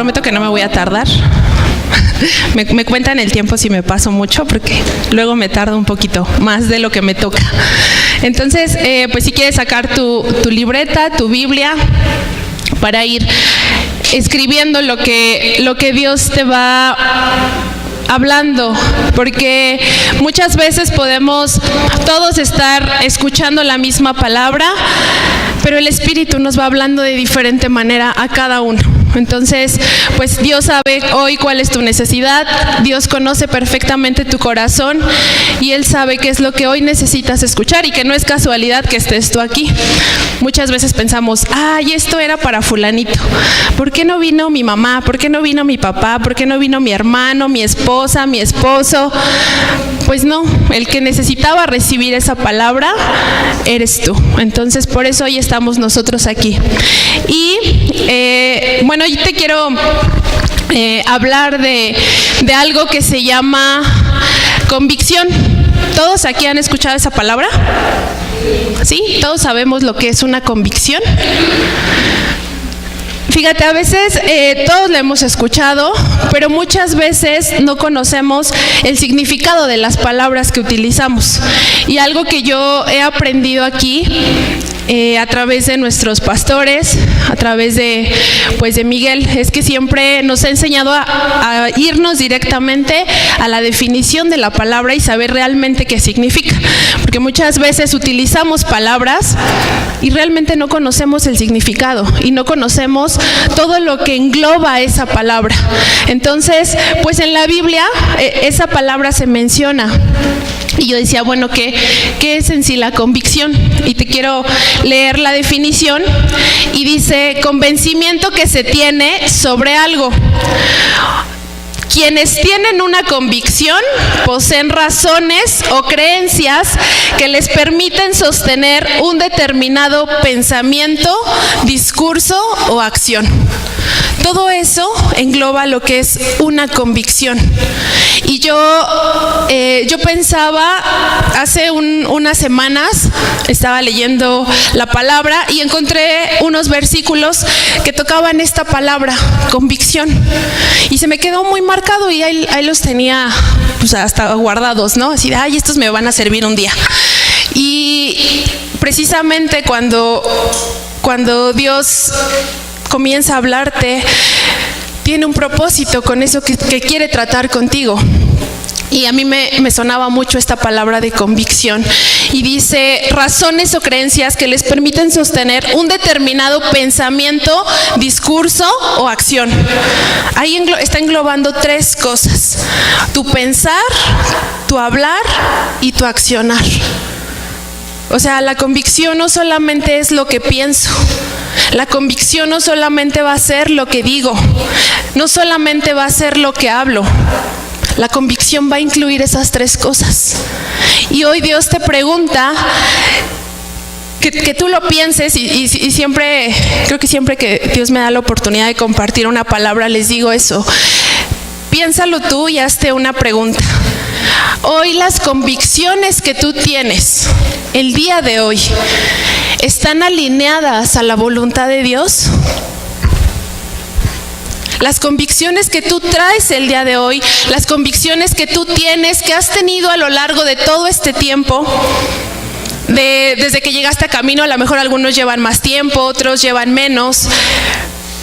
prometo que no me voy a tardar. Me cuentan el tiempo si me paso mucho, porque luego me tardo un poquito más de lo que me toca. Entonces, pues si quieres sacar tu libreta, tu Biblia, para ir escribiendo lo que Dios te va hablando, porque muchas veces podemos todos estar escuchando la misma palabra, pero el Espíritu nos va hablando de diferente manera a cada uno. Entonces, pues Dios sabe hoy cuál es tu necesidad, Dios conoce perfectamente tu corazón y Él sabe qué es lo que hoy necesitas escuchar y que no es casualidad que estés tú aquí. Muchas veces pensamos, ay, esto era para fulanito. ¿Por qué no vino mi mamá? ¿Por qué no vino mi papá? ¿Por qué no vino mi hermano, mi esposa, mi esposo? Pues no, el que necesitaba recibir esa palabra eres tú. Entonces, por eso hoy estamos nosotros aquí. Y bueno, yo te quiero hablar de algo que se llama convicción. ¿Todos aquí han escuchado esa palabra? ¿Sí? ¿Todos sabemos lo que es una convicción? Fíjate, a veces todos lo hemos escuchado, pero muchas veces no conocemos el significado de las palabras que utilizamos. Y algo que yo he aprendido aquí, a través de nuestros pastores, a través de Miguel, es que siempre nos ha enseñado a irnos directamente a la definición de la palabra y saber realmente qué significa. Porque muchas veces utilizamos palabras y realmente no conocemos el significado y no conocemos todo lo que engloba esa palabra. Entonces, pues en la Biblia esa palabra se menciona. Y yo decía, bueno, ¿qué es en sí la convicción? Y te quiero leer la definición y dice, convencimiento que se tiene sobre algo. Quienes tienen una convicción poseen razones o creencias que les permiten sostener un determinado pensamiento, discurso o acción. Todo eso engloba lo que es una convicción. Y yo pensaba, hace unas semanas estaba leyendo la palabra y encontré unos versículos que tocaban esta palabra, convicción. Y se me quedó muy marcado y ahí los tenía pues hasta guardados, ¿no? Así de, ay, estos me van a servir un día. Y precisamente cuando Dios comienza a hablarte, tiene un propósito con eso que quiere tratar contigo. Y a mí me sonaba mucho esta palabra de convicción. Y dice, razones o creencias que les permiten sostener un determinado pensamiento, discurso o acción. Ahí está englobando tres cosas: tu pensar, tu hablar y tu accionar. O sea, la convicción no solamente es lo que pienso. La convicción no solamente va a ser lo que digo, no solamente va a ser lo que hablo. La convicción va a incluir esas tres cosas. Y hoy Dios te pregunta que tú lo pienses y siempre, creo que siempre que Dios me da la oportunidad de compartir una palabra, les digo eso. Piénsalo tú y hazte una pregunta. Hoy las convicciones que tú tienes, el día de hoy, ¿están alineadas a la voluntad de Dios? Las convicciones que tú traes el día de hoy, las convicciones que tú tienes, que has tenido a lo largo de todo este tiempo, desde que llegaste a Camino, a lo mejor algunos llevan más tiempo, otros llevan menos,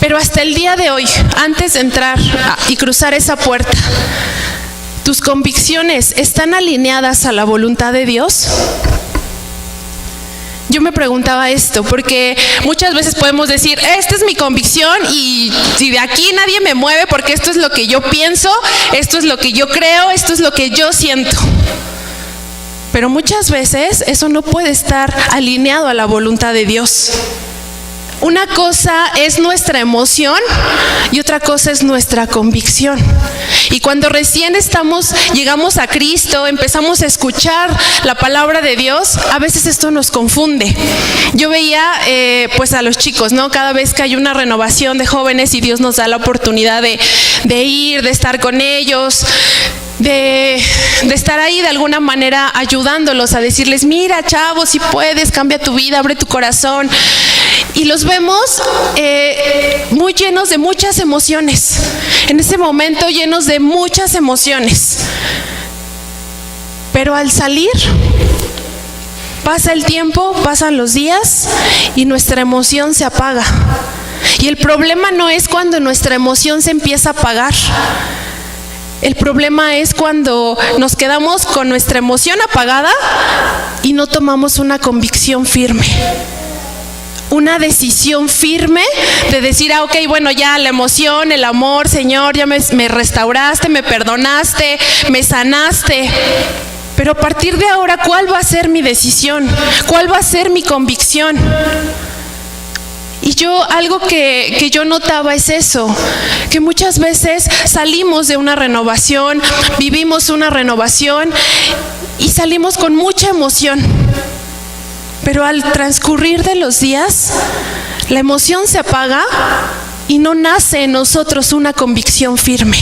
pero hasta el día de hoy, antes de entrar y cruzar esa puerta, ¿tus convicciones están alineadas a la voluntad de Dios? Yo me preguntaba esto, porque muchas veces podemos decir, esta es mi convicción y de aquí nadie me mueve porque esto es lo que yo pienso, esto es lo que yo creo, esto es lo que yo siento. Pero muchas veces eso no puede estar alineado a la voluntad de Dios. Una cosa es nuestra emoción y otra cosa es nuestra convicción. Y cuando recién llegamos a Cristo, empezamos a escuchar la palabra de Dios, a veces esto nos confunde. Yo veía pues a los chicos, ¿no? Cada vez que hay una renovación de jóvenes y Dios nos da la oportunidad de ir, de estar con ellos, de estar ahí de alguna manera ayudándolos, a decirles, mira chavos, si puedes, cambia tu vida, abre tu corazón. Y los vemos muy llenos de muchas emociones, en ese momento llenos de muchas emociones. Pero al salir, pasa el tiempo, pasan los días y nuestra emoción se apaga. Y el problema no es cuando nuestra emoción se empieza a apagar. El problema es cuando nos quedamos con nuestra emoción apagada y no tomamos una convicción firme. Una decisión firme de decir, ok, bueno, ya la emoción, el amor, Señor, ya me restauraste, me perdonaste, me sanaste. Pero a partir de ahora, ¿cuál va a ser mi decisión? ¿Cuál va a ser mi convicción? Y algo que yo notaba es eso, que muchas veces salimos de una renovación, vivimos una renovación y salimos con mucha emoción. Pero al transcurrir de los días, la emoción se apaga y no nace en nosotros una convicción firme.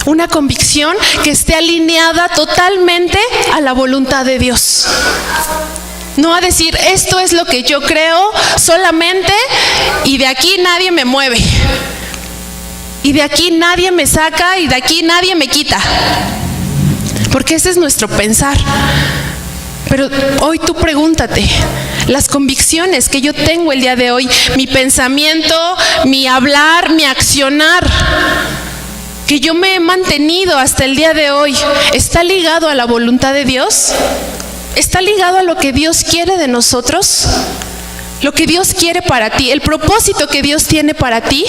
Una convicción que esté alineada totalmente a la voluntad de Dios. No a decir, esto es lo que yo creo solamente y de aquí nadie me mueve. Y de aquí nadie me saca y de aquí nadie me quita. Porque ese es nuestro pensar. Pero hoy tú pregúntate, las convicciones que yo tengo el día de hoy, mi pensamiento, mi hablar, mi accionar, que yo me he mantenido hasta el día de hoy, ¿está ligado a la voluntad de Dios? ¿Está ligado a lo que Dios quiere de nosotros? ¿Lo que Dios quiere para ti? ¿El propósito que Dios tiene para ti?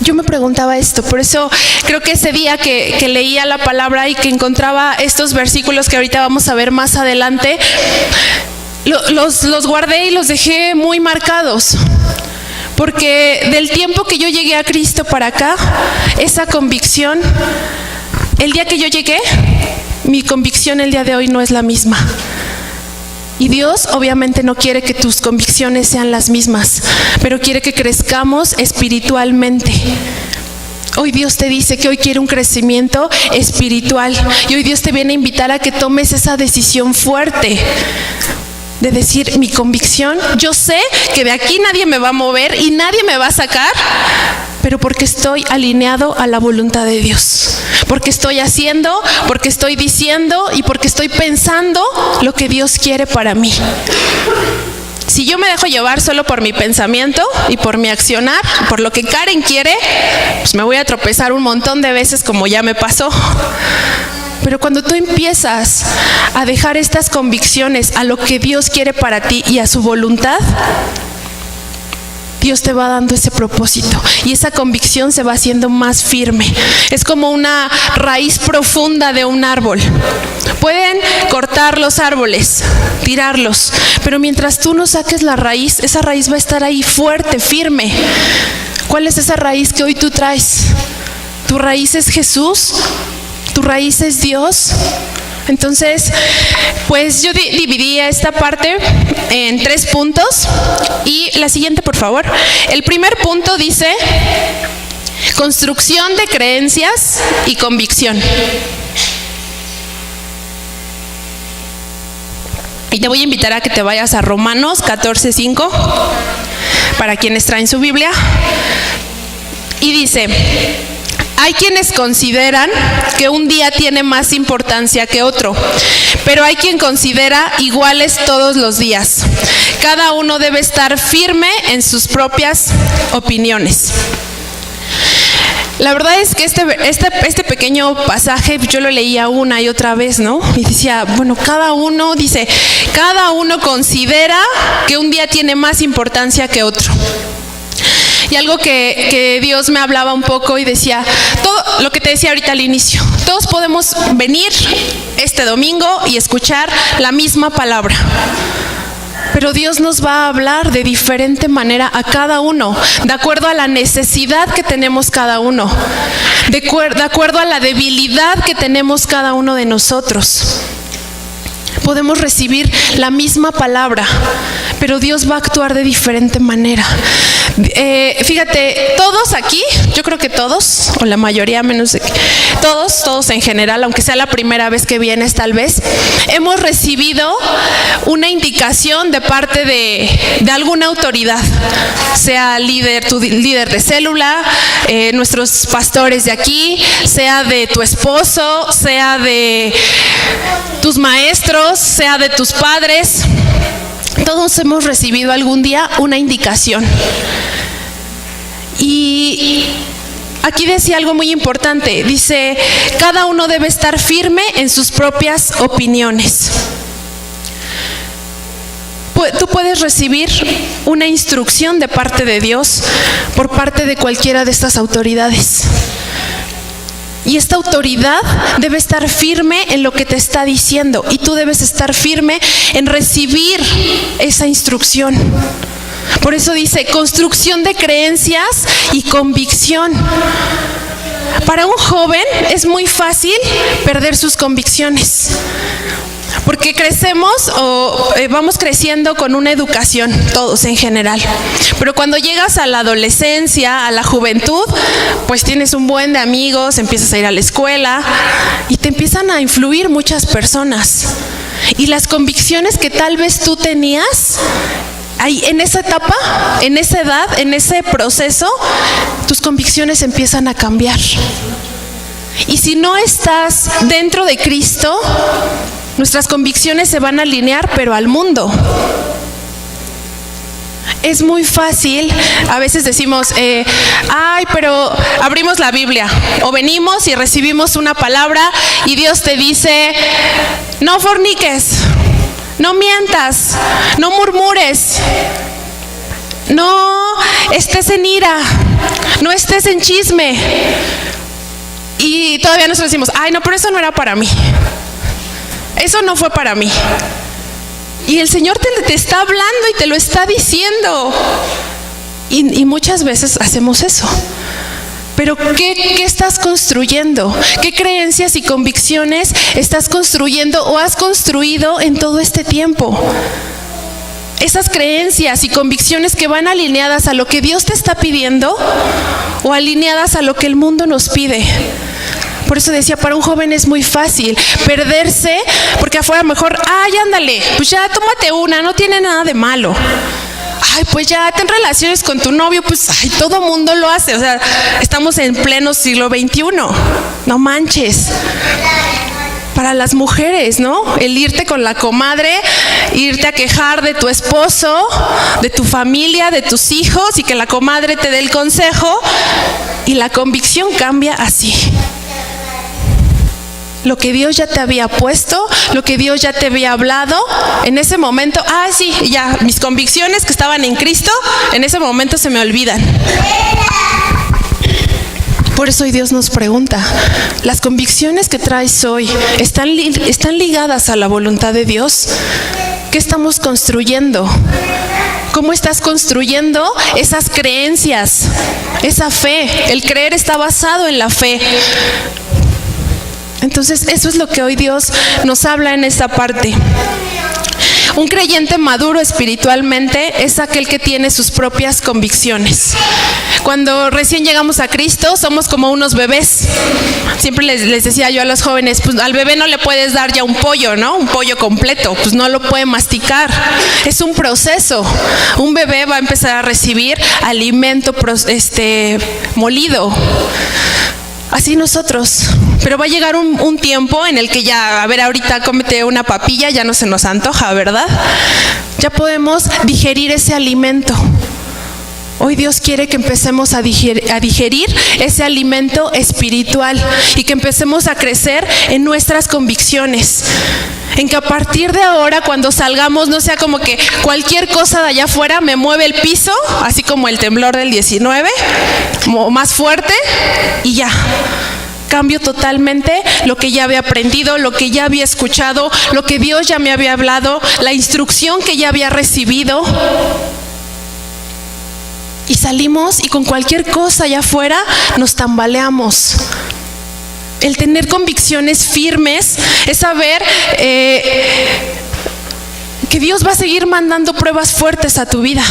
Yo me preguntaba esto, por eso creo que ese día que leía la palabra y que encontraba estos versículos que ahorita vamos a ver más adelante, los guardé y los dejé muy marcados. Porque del tiempo que yo llegué a Cristo para acá, esa convicción, el día que yo llegué, mi convicción el día de hoy no es la misma. Y Dios obviamente no quiere que tus convicciones sean las mismas, pero quiere que crezcamos espiritualmente. Hoy Dios te dice que hoy quiere un crecimiento espiritual y hoy Dios te viene a invitar a que tomes esa decisión fuerte de decir, mi convicción, yo sé que de aquí nadie me va a mover y nadie me va a sacar, pero porque estoy alineado a la voluntad de Dios, porque estoy haciendo, porque estoy diciendo y porque estoy pensando lo que Dios quiere para mí. Si yo me dejo llevar solo por mi pensamiento y por mi accionar, por lo que Karen quiere, pues me voy a tropezar un montón de veces como ya me pasó. Pero cuando tú empiezas a dejar estas convicciones a lo que Dios quiere para ti y a su voluntad, Dios te va dando ese propósito y esa convicción se va haciendo más firme. Es como una raíz profunda de un árbol. Pueden cortar los árboles, tirarlos, pero mientras tú no saques la raíz, esa raíz va a estar ahí fuerte, firme. ¿Cuál es esa raíz que hoy tú traes? ¿Tu raíz es Jesús? ¿Tu raíz es Dios? Entonces, pues yo dividí esta parte en 3 puntos. Y la siguiente, por favor. El primer punto dice, construcción de creencias y convicción. Y te voy a invitar a que te vayas a Romanos 14:5, para quienes traen su Biblia. Y dice, hay quienes consideran que un día tiene más importancia que otro, pero hay quien considera iguales todos los días. Cada uno debe estar firme en sus propias opiniones. La verdad es que este pequeño pasaje yo lo leía una y otra vez, ¿no? Y decía, bueno, cada uno considera que un día tiene más importancia que otro. Y algo que Dios me hablaba un poco y decía, todo lo que te decía ahorita al inicio, todos podemos venir este domingo y escuchar la misma palabra. Pero Dios nos va a hablar de diferente manera a cada uno, de acuerdo a la necesidad que tenemos cada uno, de acuerdo a la debilidad que tenemos cada uno de nosotros. Podemos recibir la misma palabra, pero Dios va a actuar de diferente manera. Fíjate, todos aquí, yo creo que todos, o la mayoría, menos de que todos en general, aunque sea la primera vez que vienes tal vez, hemos recibido una indicación de parte de alguna autoridad, sea tu líder de célula, nuestros pastores de aquí, sea de tu esposo, sea de tus maestros, sea de tus padres. Todos hemos recibido algún día una indicación. Y aquí decía algo muy importante. Dice, cada uno debe estar firme en sus propias opiniones. Tú puedes recibir una instrucción de parte de Dios por parte de cualquiera de estas autoridades. Y esta autoridad debe estar firme en lo que te está diciendo, y tú debes estar firme en recibir esa instrucción. Por eso dice, construcción de creencias y convicción. Para un joven es muy fácil perder sus convicciones, porque crecemos o vamos creciendo con una educación, todos en general. Pero cuando llegas a la adolescencia, a la juventud, pues tienes un buen de amigos, empiezas a ir a la escuela y te empiezan a influir muchas personas. Y las convicciones que tal vez tú tenías, ahí, en esa etapa, en esa edad, en ese proceso, tus convicciones empiezan a cambiar. Y si no estás dentro de Cristo, nuestras convicciones se van a alinear, pero al mundo. Es muy fácil, a veces decimos, pero abrimos la Biblia, o venimos y recibimos una palabra y Dios te dice, no forniques, no mientas, no murmures, no estés en ira, no estés en chisme. Y todavía nosotros decimos, no, pero eso no era para mí. Eso no fue para mí. Y el Señor te está hablando y te lo está diciendo. Y muchas veces hacemos eso. Pero ¿qué estás construyendo? ¿Qué creencias y convicciones estás construyendo o has construido en todo este tiempo? Esas creencias y convicciones que van alineadas a lo que Dios te está pidiendo o alineadas a lo que el mundo nos pide. Por eso decía, para un joven es muy fácil perderse, porque afuera mejor, ándale, pues ya tómate una, no tiene nada de malo. Pues ya ten relaciones con tu novio, pues todo mundo lo hace. O sea, estamos en pleno siglo XXI, no manches. Para las mujeres, ¿no? El irte con la comadre, irte a quejar de tu esposo, de tu familia, de tus hijos, y que la comadre te dé el consejo, y la convicción cambia así. Lo que Dios ya te había puesto, lo que Dios ya te había hablado, en ese momento, sí, ya, mis convicciones que estaban en Cristo, en ese momento se me olvidan. Por eso hoy Dios nos pregunta, ¿las convicciones que traes hoy están ligadas a la voluntad de Dios? ¿Qué estamos construyendo? ¿Cómo estás construyendo esas creencias, esa fe? El creer está basado en la fe. Entonces, eso es lo que hoy Dios nos habla en esta parte. Un creyente maduro espiritualmente es aquel que tiene sus propias convicciones. Cuando recién llegamos a Cristo, somos como unos bebés. Siempre les decía yo a los jóvenes, pues al bebé no le puedes dar ya un pollo, ¿no? Un pollo completo, pues no lo puede masticar. Es un proceso. Un bebé va a empezar a recibir alimento molido. Así nosotros. Pero va a llegar un tiempo en el que ya, ahorita cómete una papilla, ya no se nos antoja, ¿verdad? Ya podemos digerir ese alimento. Hoy Dios quiere que empecemos a digerir ese alimento espiritual y que empecemos a crecer en nuestras convicciones. En que a partir de ahora, cuando salgamos, no sea como que cualquier cosa de allá afuera me mueve el piso, así como el temblor del 19, más fuerte, y ya. Cambio totalmente lo que ya había aprendido, lo que ya había escuchado, lo que Dios ya me había hablado, la instrucción que ya había recibido. Y salimos y con cualquier cosa allá afuera nos tambaleamos. El tener convicciones firmes es saber que Dios va a seguir mandando pruebas fuertes a tu vida.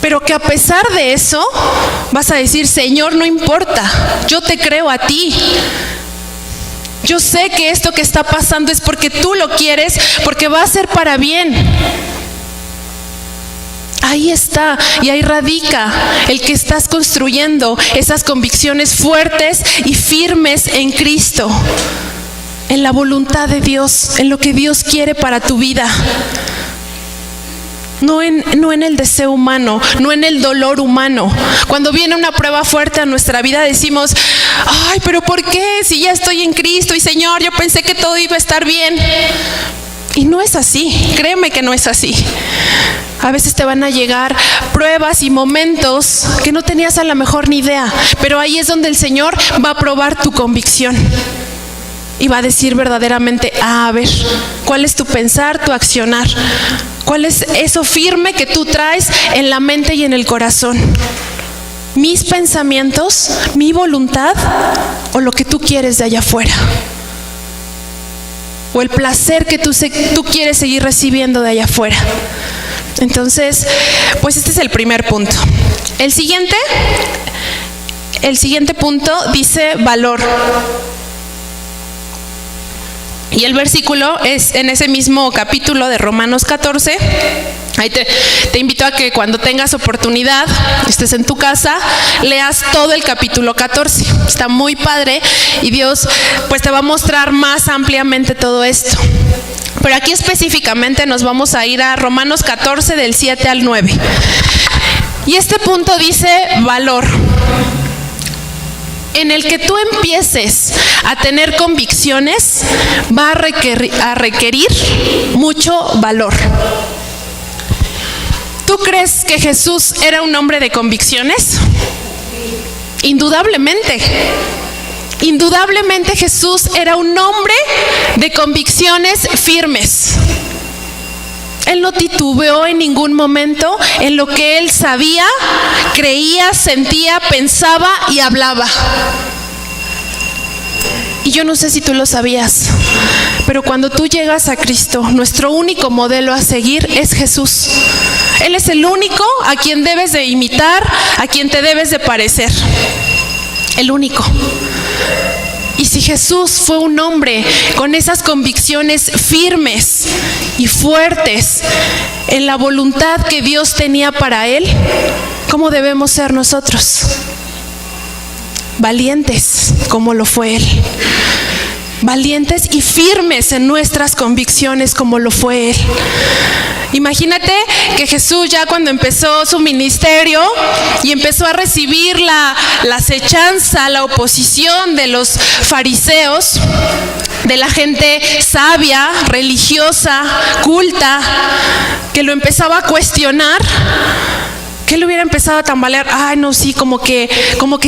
Pero que a pesar de eso, vas a decir: Señor, no importa, yo te creo a ti. Yo sé que esto que está pasando es porque tú lo quieres, porque va a ser para bien. Ahí está, y ahí radica el que estás construyendo esas convicciones fuertes y firmes en Cristo, en la voluntad de Dios, en lo que Dios quiere para tu vida. No en el deseo humano, no en el dolor humano. Cuando viene una prueba fuerte a nuestra vida decimos: ay, pero ¿por qué? Si ya estoy en Cristo y Señor, yo pensé que todo iba a estar bien. Y no es así, créeme que no es así. A veces te van a llegar pruebas y momentos que no tenías a lo mejor ni idea, pero ahí es donde el Señor va a probar tu convicción. Y va a decir verdaderamente: a ver, ¿cuál es tu pensar, tu accionar? ¿Cuál es eso firme que tú traes en la mente y en el corazón? ¿Mis pensamientos, mi voluntad o lo que tú quieres de allá afuera? ¿O el placer que tú quieres seguir recibiendo de allá afuera? Entonces, pues este es el primer punto. El siguiente punto dice valor. Y el versículo es en ese mismo capítulo de Romanos 14. Ahí te invito a que cuando tengas oportunidad, estés en tu casa, leas todo el capítulo 14. Está muy padre y Dios pues te va a mostrar más ampliamente todo esto. Pero aquí específicamente nos vamos a ir a Romanos 14 del 7 al 9. Y este punto dice valor. En el que tú empieces a tener convicciones, va a requerir mucho valor. ¿Tú crees que Jesús era un hombre de convicciones? Indudablemente. Indudablemente Jesús era un hombre de convicciones firmes. Él no titubeó en ningún momento en lo que él sabía, creía, sentía, pensaba y hablaba. Y yo no sé si tú lo sabías, pero cuando tú llegas a Cristo, nuestro único modelo a seguir es Jesús. Él es el único a quien debes de imitar, a quien te debes de parecer. El único. Y si Jesús fue un hombre con esas convicciones firmes y fuertes en la voluntad que Dios tenía para él, ¿cómo debemos ser nosotros? Valientes, como lo fue él. Valientes y firmes en nuestras convicciones, como lo fue él. Imagínate que Jesús, ya cuando empezó su ministerio y empezó a recibir la acechanza, la oposición de los fariseos, de la gente sabia, religiosa, culta, que lo empezaba a cuestionar, que él hubiera empezado a tambalear. Ay, no, sí, como que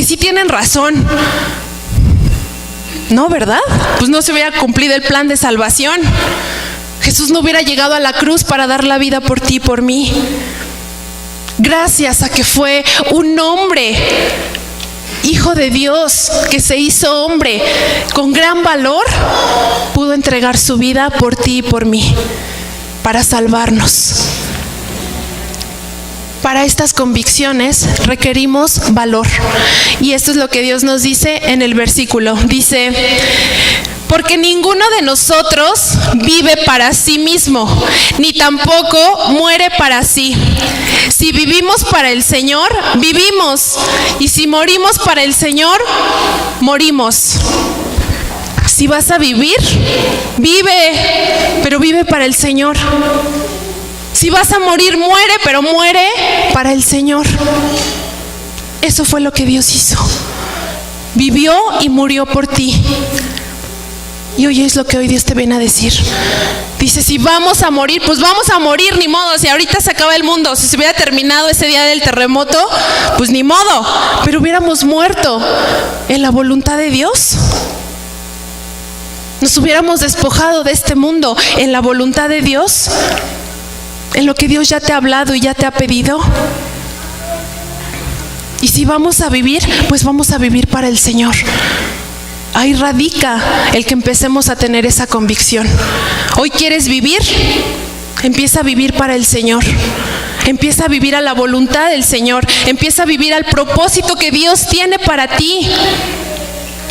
sí tienen razón. No, ¿verdad? Pues no se hubiera cumplido el plan de salvación. Jesús no hubiera llegado a la cruz para dar la vida por ti y por mí. Gracias a que fue un hombre, hijo de Dios, que se hizo hombre con gran valor, pudo entregar su vida por ti y por mí, para salvarnos. Para estas convicciones requerimos valor. Y esto es lo que Dios nos dice en el versículo. Dice: porque ninguno de nosotros vive para sí mismo, ni tampoco muere para sí. Si vivimos para el Señor, vivimos. Y si morimos para el Señor, morimos. Si vas a vivir, vive, pero vive para el Señor. Si vas a morir, muere, pero muere para el Señor. Eso fue lo que Dios hizo. Vivió y murió por ti. Y hoy es lo que hoy Dios te viene a decir. Dice: si vamos a morir, pues vamos a morir, ni modo. Si ahorita se acaba el mundo, si se hubiera terminado ese día del terremoto, pues ni modo. Pero hubiéramos muerto en la voluntad de Dios. Nos hubiéramos despojado de este mundo en la voluntad de Dios, en lo que Dios ya te ha hablado y ya te ha pedido. Y si vamos a vivir, pues vamos a vivir para el Señor. Ahí radica el que empecemos a tener esa convicción. Hoy quieres vivir, Empieza a vivir para el Señor. Empieza a vivir a la voluntad del Señor. Empieza a vivir al propósito que Dios tiene para ti.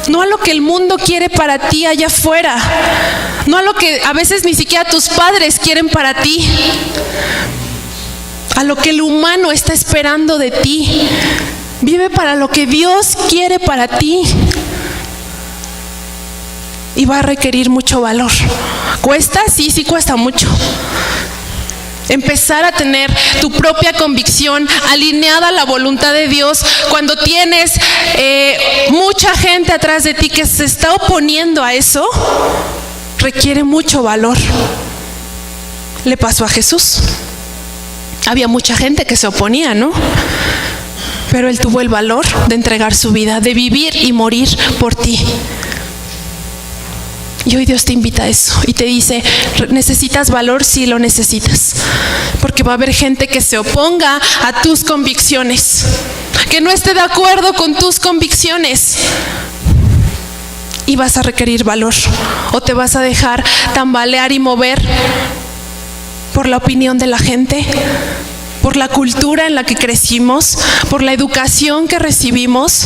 No a lo que el mundo quiere para ti allá afuera. No a lo que a veces ni siquiera tus padres quieren para ti. A lo que el humano está esperando de ti. Vive para lo que Dios quiere para ti. Y va a requerir mucho valor. ¿Cuesta? Sí, sí cuesta mucho. Empezar a tener tu propia convicción alineada a la voluntad de Dios cuando tienes mucha gente atrás de ti que se está oponiendo a eso, requiere mucho valor. Le pasó a Jesús. Había mucha gente que se oponía, ¿no? Pero Él tuvo el valor de entregar su vida, de vivir y morir por ti. Y hoy Dios te invita a eso y te dice, ¿necesitas valor? Sí, lo necesitas. Porque va a haber gente que se oponga a tus convicciones, que no esté de acuerdo con tus convicciones. Y vas a requerir valor. O te vas a dejar tambalear y mover por la opinión de la gente, por la cultura en la que crecimos, por la educación que recibimos,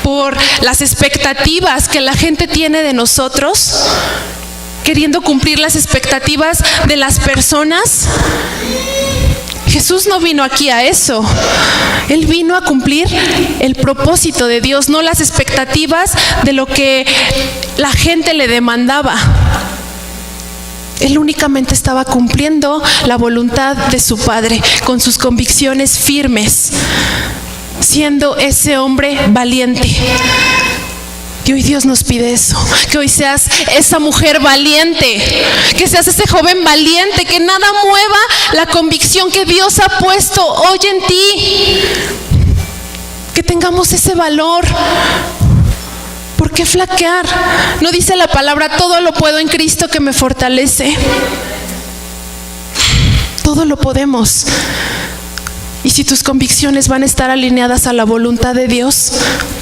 por las expectativas que la gente tiene de nosotros, queriendo cumplir las expectativas de las personas. Jesús no vino aquí a eso. Él vino a cumplir el propósito de Dios, no las expectativas de lo que la gente le demandaba. Él únicamente estaba cumpliendo la voluntad de su Padre, con sus convicciones firmes, siendo ese hombre valiente. Y hoy Dios nos pide eso, que hoy seas esa mujer valiente, que seas ese joven valiente, que nada mueva la convicción que Dios ha puesto hoy en ti. Que tengamos ese valor. ¿Por qué flaquear? ¿No dice la palabra, todo lo puedo en Cristo que me fortalece? Todo lo podemos. Y si tus convicciones van a estar alineadas a la voluntad de Dios,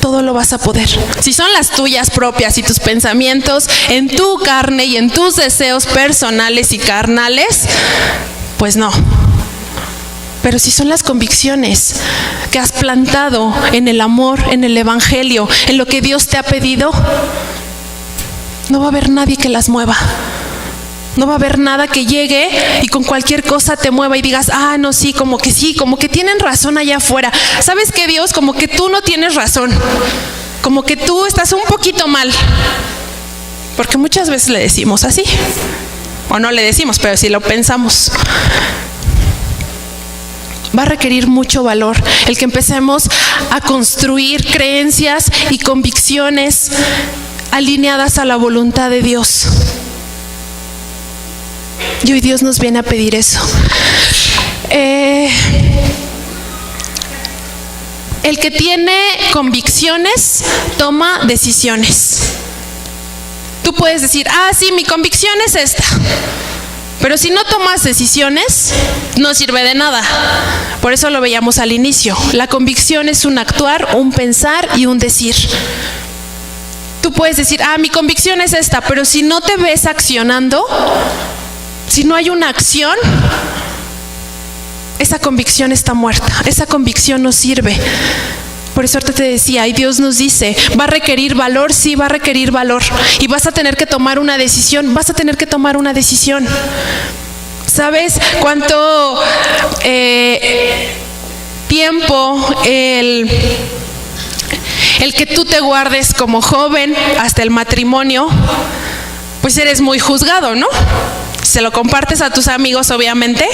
todo lo vas a poder. Si son las tuyas propias y tus pensamientos en tu carne y en tus deseos personales y carnales, pues no. Pero si son las convicciones que has plantado en el amor, en el evangelio, en lo que Dios te ha pedido, no va a haber nadie que las mueva. No va a haber nada que llegue y con cualquier cosa te mueva y digas, no, sí, como que tienen razón allá afuera. ¿Sabes qué, Dios? Como que tú no tienes razón. Como que tú estás un poquito mal. Porque muchas veces le decimos así. O no le decimos, pero sí lo pensamos. Va a requerir mucho valor el que empecemos a construir creencias y convicciones alineadas a la voluntad de Dios. Y hoy Dios nos viene a pedir eso. El que tiene convicciones toma decisiones. Tú puedes decir, sí, mi convicción es esta. Pero si no tomas decisiones, no sirve de nada. Por eso lo veíamos al inicio. La convicción es un actuar, un pensar y un decir. Tú puedes decir, mi convicción es esta, pero si no te ves accionando, si no hay una acción, esa convicción está muerta, esa convicción no sirve. Por eso ahorita te decía, y Dios nos dice, ¿va a requerir valor? Sí, va a requerir valor. Y vas a tener que tomar una decisión, vas a tener que tomar una decisión. ¿Sabes cuánto tiempo el que tú te guardes como joven hasta el matrimonio? Pues eres muy juzgado, ¿no? Se lo compartes a tus amigos, obviamente,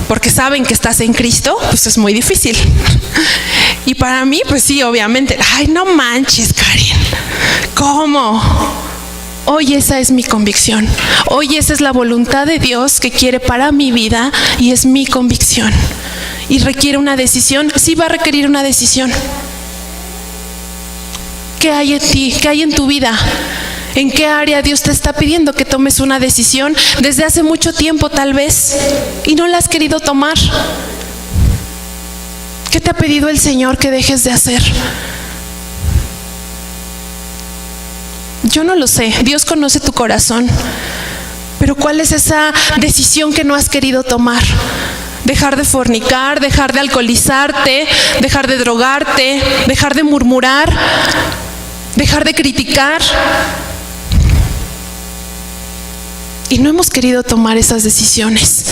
porque saben que estás en Cristo, pues es muy difícil. Y para mí, pues sí, obviamente, no manches, Karen, ¿cómo? Hoy esa es mi convicción. Hoy esa es la voluntad de Dios que quiere para mi vida y es mi convicción. Y requiere una decisión, sí va a requerir una decisión. ¿Qué hay en ti? ¿Qué hay en tu vida? ¿En qué área Dios te está pidiendo que tomes una decisión desde hace mucho tiempo tal vez y no la has querido tomar? ¿Qué te ha pedido el Señor que dejes de hacer? Yo no lo sé, Dios conoce tu corazón, pero Pero ¿cuál es esa decisión que no has querido tomar? Dejar de fornicar, dejar de alcoholizarte, dejar de drogarte, dejar de murmurar, dejar de criticar. Y no hemos querido tomar esas decisiones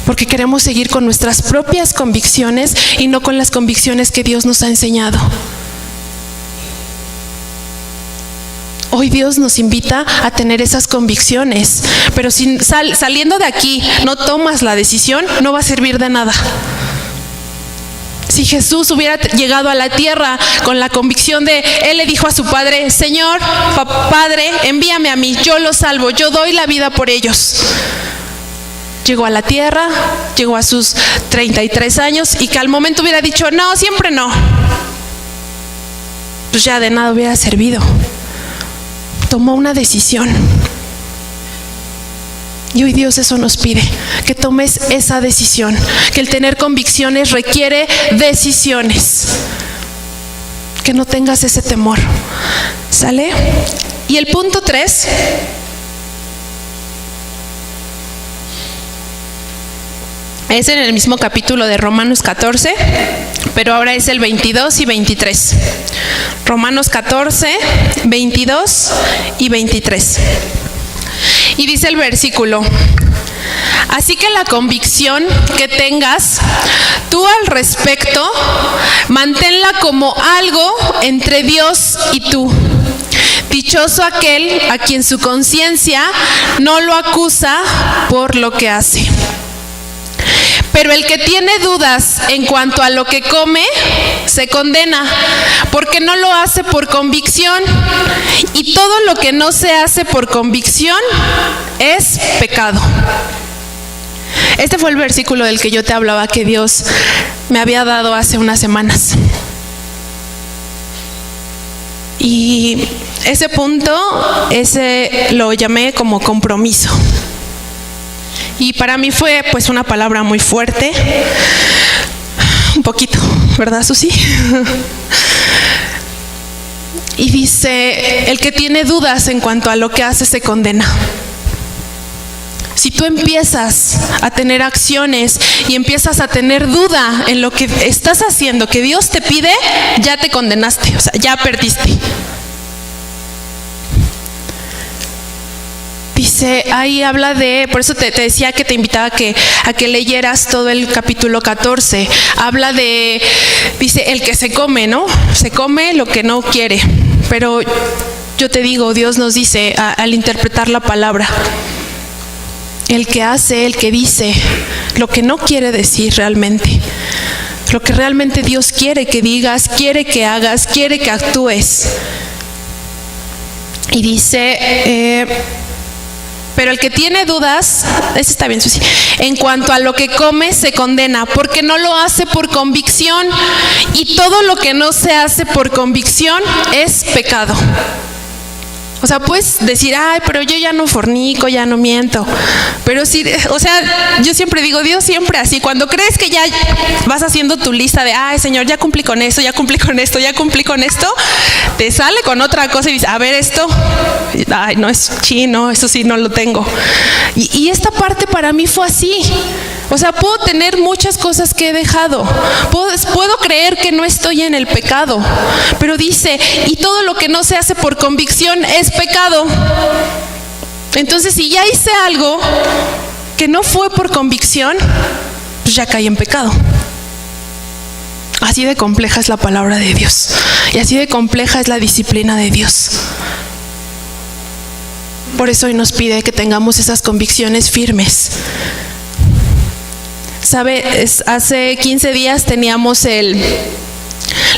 porque queremos seguir con nuestras propias convicciones y no con las convicciones que Dios nos ha enseñado. Hoy Dios nos invita a tener esas convicciones, pero si saliendo de aquí no tomas la decisión, no va a servir de nada. Si Jesús hubiera llegado a la tierra con la convicción de, Él le dijo a su Padre, Señor, Padre, envíame a mí, yo los salvo, yo doy la vida por ellos. Llegó a la tierra, llegó a sus 33 años y que al momento hubiera dicho, no, siempre no. Pues ya de nada hubiera servido. Tomó una decisión. Y hoy Dios eso nos pide, que tomes esa decisión, que el tener convicciones requiere decisiones, que no tengas ese temor. ¿Sale? Y el punto 3 es en el mismo capítulo de Romanos 14, pero ahora es el 22 y 23. Romanos 14, 22 y 23. Y dice el versículo, así que la convicción que tengas tú al respecto, manténla como algo entre Dios y tú. Dichoso aquel a quien su conciencia no lo acusa por lo que hace. Pero el que tiene dudas en cuanto a lo que come, se condena, porque no lo hace por convicción. Y todo lo que no se hace por convicción es pecado. Este fue el versículo del que yo te hablaba, que Dios me había dado hace unas semanas. Y ese punto, lo llamé como compromiso. Y para mí fue pues una palabra muy fuerte, un poquito, ¿verdad, Susi? Y dice, el que tiene dudas en cuanto a lo que hace se condena. Si tú empiezas a tener acciones y empiezas a tener duda en lo que estás haciendo, que Dios te pide, ya te condenaste, o sea, ya perdiste. Dice, ahí habla de, por eso te decía que te invitaba a que leyeras todo el capítulo 14. Habla de, dice, el que se come, ¿no? Se come lo que no quiere. Pero yo te digo, Dios nos dice al interpretar la palabra, el que hace, el que dice lo que no quiere decir realmente. Lo que realmente Dios quiere que digas, quiere que hagas, quiere que actúes. Y dice... pero el que tiene dudas, ese está bien, Susi, en cuanto a lo que come se condena, porque no lo hace por convicción, y todo lo que no se hace por convicción es pecado. O sea, puedes decir, ay, pero yo ya no fornico, ya no miento. Pero sí, o sea, yo siempre digo, Dios siempre así, cuando crees que ya vas haciendo tu lista de, ay, Señor, ya cumplí con esto, ya cumplí con esto, ya cumplí con esto, te sale con otra cosa y dices, a ver esto, ay, no es chino, eso sí no lo tengo. Y esta parte para mí fue así. O sea, puedo tener muchas cosas que he dejado, puedo creer que no estoy en el pecado, pero dice, y todo lo que no se hace por convicción es pecado. Entonces, si ya hice algo que no fue por convicción, pues ya caí en pecado. Así de compleja es la palabra de Dios, y así de compleja es la disciplina de Dios. Por eso hoy nos pide que tengamos esas convicciones firmes. ¿Sabe? Hace 15 días teníamos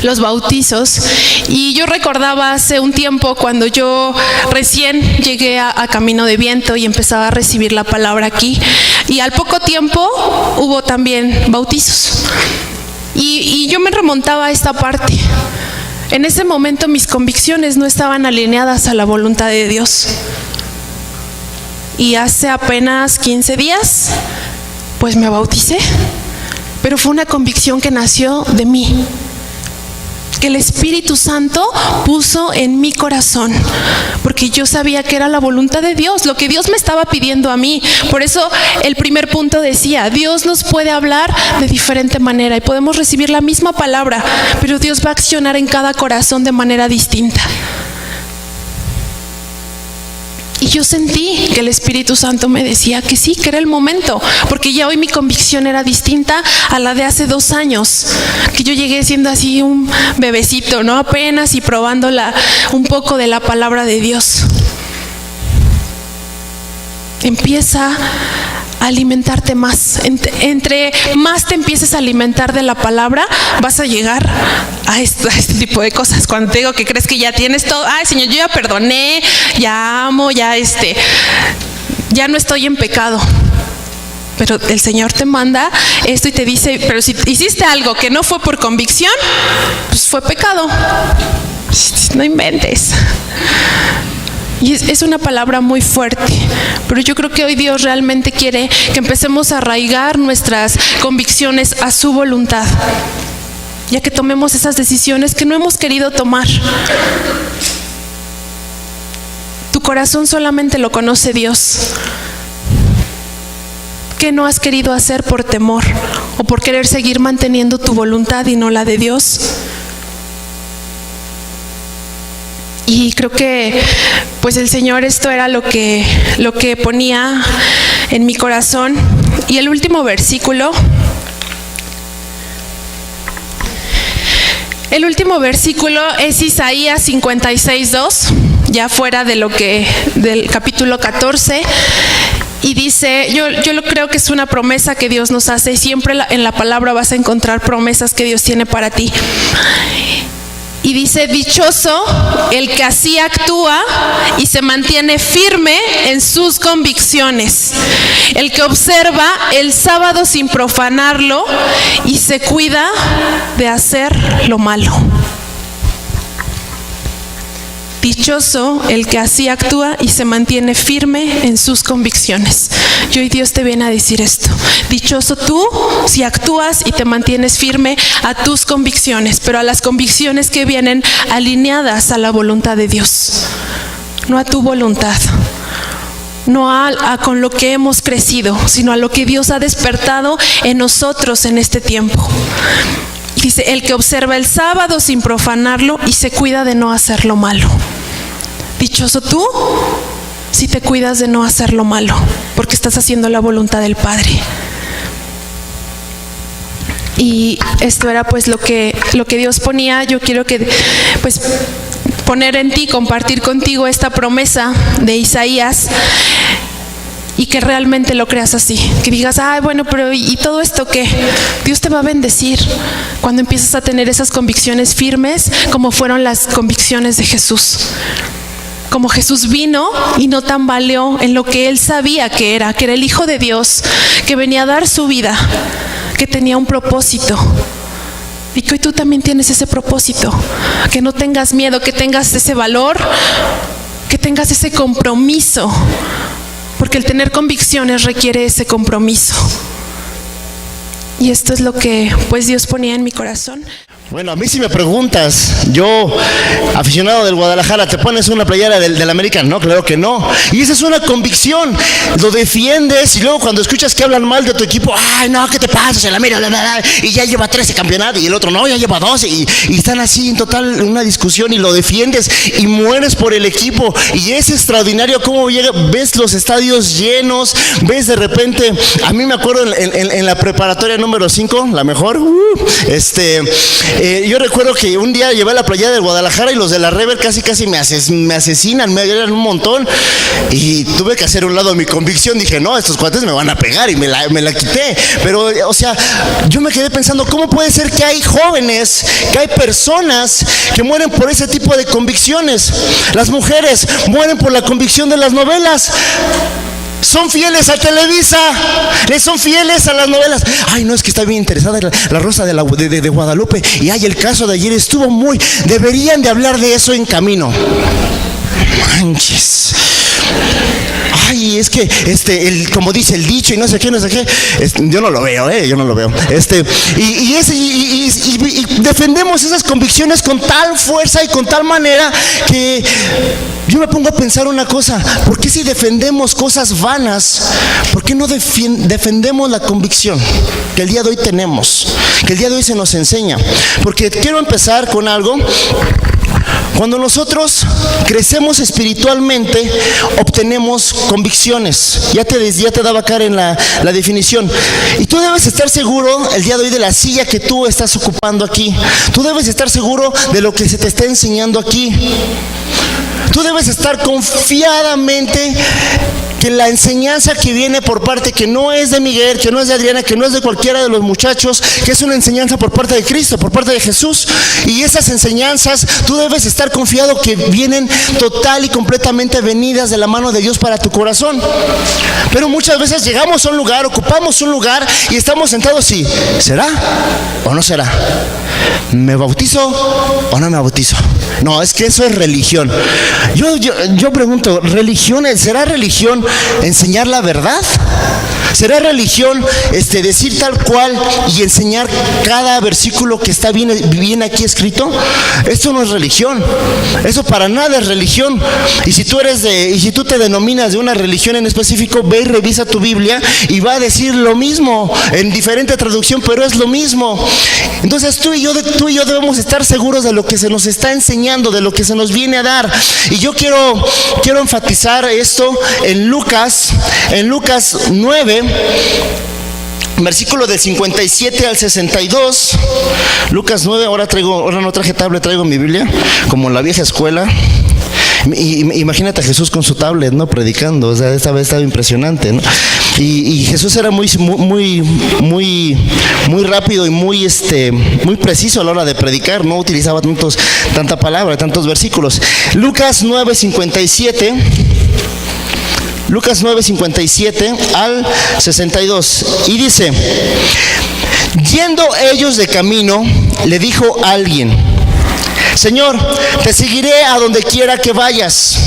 los bautizos, y yo recordaba hace un tiempo cuando yo recién llegué a Camino de Viento y empezaba a recibir la palabra aquí, y al poco tiempo hubo también bautizos, y yo me remontaba a esta parte. En ese momento mis convicciones no estaban alineadas a la voluntad de Dios, y hace apenas 15 días pues me bauticé, pero fue una convicción que nació de mí. que el Espíritu Santo puso en mi corazón, porque yo sabía que era la voluntad de Dios, lo que Dios me estaba pidiendo a mí. Por eso el primer punto decía, Dios nos puede hablar de diferente manera y podemos recibir la misma palabra, pero Dios va a accionar en cada corazón de manera distinta. Y yo sentí que el Espíritu Santo me decía que sí, que era el momento, porque ya hoy mi convicción era distinta a la de hace 2 años, que yo llegué siendo así un bebecito, ¿no? Apenas y probando un poco de la palabra de Dios. Empieza a alimentarte más. Entre más te empieces a alimentar de la palabra, vas a llegar a este tipo de cosas. Cuando te digo que crees que ya tienes todo, ay Señor, yo ya perdoné, ya amo, ya no estoy en pecado. Pero el Señor te manda esto y te dice, pero si hiciste algo que no fue por convicción, pues fue pecado. No inventes. Y es una palabra muy fuerte, pero yo creo que hoy Dios realmente quiere que empecemos a arraigar nuestras convicciones a su voluntad, ya que tomemos esas decisiones que no hemos querido tomar. Tu corazón solamente lo conoce Dios. ¿Qué no has querido hacer por temor o por querer seguir manteniendo tu voluntad y no la de Dios? Y creo que pues el Señor esto era lo que ponía en mi corazón. Y el último versículo es Isaías 56:2, ya fuera de del capítulo 14. Y dice, yo creo que es una promesa que Dios nos hace, y siempre en la palabra vas a encontrar promesas que Dios tiene para ti. Y dice, dichoso el que así actúa y se mantiene firme en sus convicciones, el que observa el sábado sin profanarlo y se cuida de hacer lo malo. Dichoso el que así actúa y se mantiene firme en sus convicciones. Y hoy Dios te viene a decir esto. Dichoso tú si actúas y te mantienes firme a tus convicciones, pero a las convicciones que vienen alineadas a la voluntad de Dios, no a tu voluntad, no a con lo que hemos crecido, sino a lo que Dios ha despertado en nosotros en este tiempo. Dice, el que observa el sábado sin profanarlo y se cuida de no hacer lo malo. Dichoso tú si te cuidas de no hacer lo malo, porque estás haciendo la voluntad del Padre. Y esto era pues lo que Dios ponía. Yo quiero que pues poner en ti, compartir contigo esta promesa de Isaías, y que realmente lo creas así, que digas, ay, bueno, pero ¿y todo esto qué? Dios te va a bendecir cuando empiezas a tener esas convicciones firmes, como fueron las convicciones de Jesús. Como Jesús vino y no tambaleó en lo que Él sabía que era el Hijo de Dios, que venía a dar su vida, que tenía un propósito. Y que hoy tú también tienes ese propósito, que no tengas miedo, que tengas ese valor, que tengas ese compromiso. Porque el tener convicciones requiere ese compromiso. Y esto es lo que pues Dios ponía en mi corazón. Bueno, a mí si me preguntas, yo, aficionado del Guadalajara, ¿te pones una playera del América? No, claro que no. Y esa es una convicción, lo defiendes, y luego cuando escuchas que hablan mal de tu equipo, ay no, ¿qué te pasa? El América, y ya lleva 13 campeonatos, y el otro no, ya lleva 12, y están así en total una discusión, y lo defiendes, y mueres por el equipo, y es extraordinario cómo ves los estadios llenos, ves de repente, a mí me acuerdo en la preparatoria número 5, la mejor, yo recuerdo que un día llevé la playera del Guadalajara y los de la Rebel casi me asesinan, me agredan un montón, y tuve que hacer un lado de mi convicción. Dije, no, estos cuates me van a pegar, y me la quité. Pero, o sea, yo me quedé pensando, ¿cómo puede ser que hay jóvenes, que hay personas que mueren por ese tipo de convicciones? Las mujeres mueren por la convicción de las novelas. Son fieles a Televisa, son fieles a las novelas. Ay, no, es que está bien interesada la Rosa de Guadalupe. Y ay, el caso de ayer estuvo deberían de hablar de eso en Camino. Manches. ay, es que, como dice el dicho y no sé qué, yo no lo veo, yo no lo veo. Y defendemos esas convicciones con tal fuerza y con tal manera que yo me pongo a pensar una cosa: ¿por qué si defendemos cosas vanas, por qué no defendemos la convicción que el día de hoy tenemos, que el día de hoy se nos enseña? Porque quiero empezar con algo. Cuando nosotros crecemos espiritualmente, obtenemos convicciones. Ya te daba Karen la definición. Y tú debes estar seguro el día de hoy de la silla que tú estás ocupando aquí. Tú debes estar seguro de lo que se te está enseñando aquí. Tú debes estar confiadamente que la enseñanza que viene por parte, que no es de Miguel, que no es de Adriana, que no es de cualquiera de los muchachos, que es una enseñanza por parte de Cristo, por parte de Jesús. Y esas enseñanzas, tú debes estar confiado que vienen total y completamente venidas de la mano de Dios para tu corazón. Pero muchas veces llegamos a un lugar, ocupamos un lugar y estamos sentados y ¿será o no será? ¿Me bautizo o no me bautizo? No, es que eso es religión. Yo pregunto, ¿será religión enseñar la verdad? ¿Será religión decir tal cual y enseñar cada versículo que está bien aquí escrito? Esto no es religión. Eso para nada es religión. Y si tú te denominas de una religión en específico, ve y revisa tu Biblia y va a decir lo mismo en diferente traducción, pero es lo mismo. Entonces tú y yo debemos estar seguros de lo que se nos está enseñando, de lo que se nos viene a dar. Y yo quiero enfatizar esto en Lucas 9, versículo del 57 al 62. Lucas 9, ahora no traje tablet, traigo mi Biblia, como en la vieja escuela. Imagínate a Jesús con su tablet, ¿no? Predicando. O sea, esta vez estaba impresionante, ¿no? Y Jesús era muy rápido y muy preciso a la hora de predicar. No utilizaba tanta palabra, tantos versículos. Lucas 9, 57 al 62. Y dice: yendo ellos de camino, le dijo a alguien: Señor, te seguiré a donde quiera que vayas.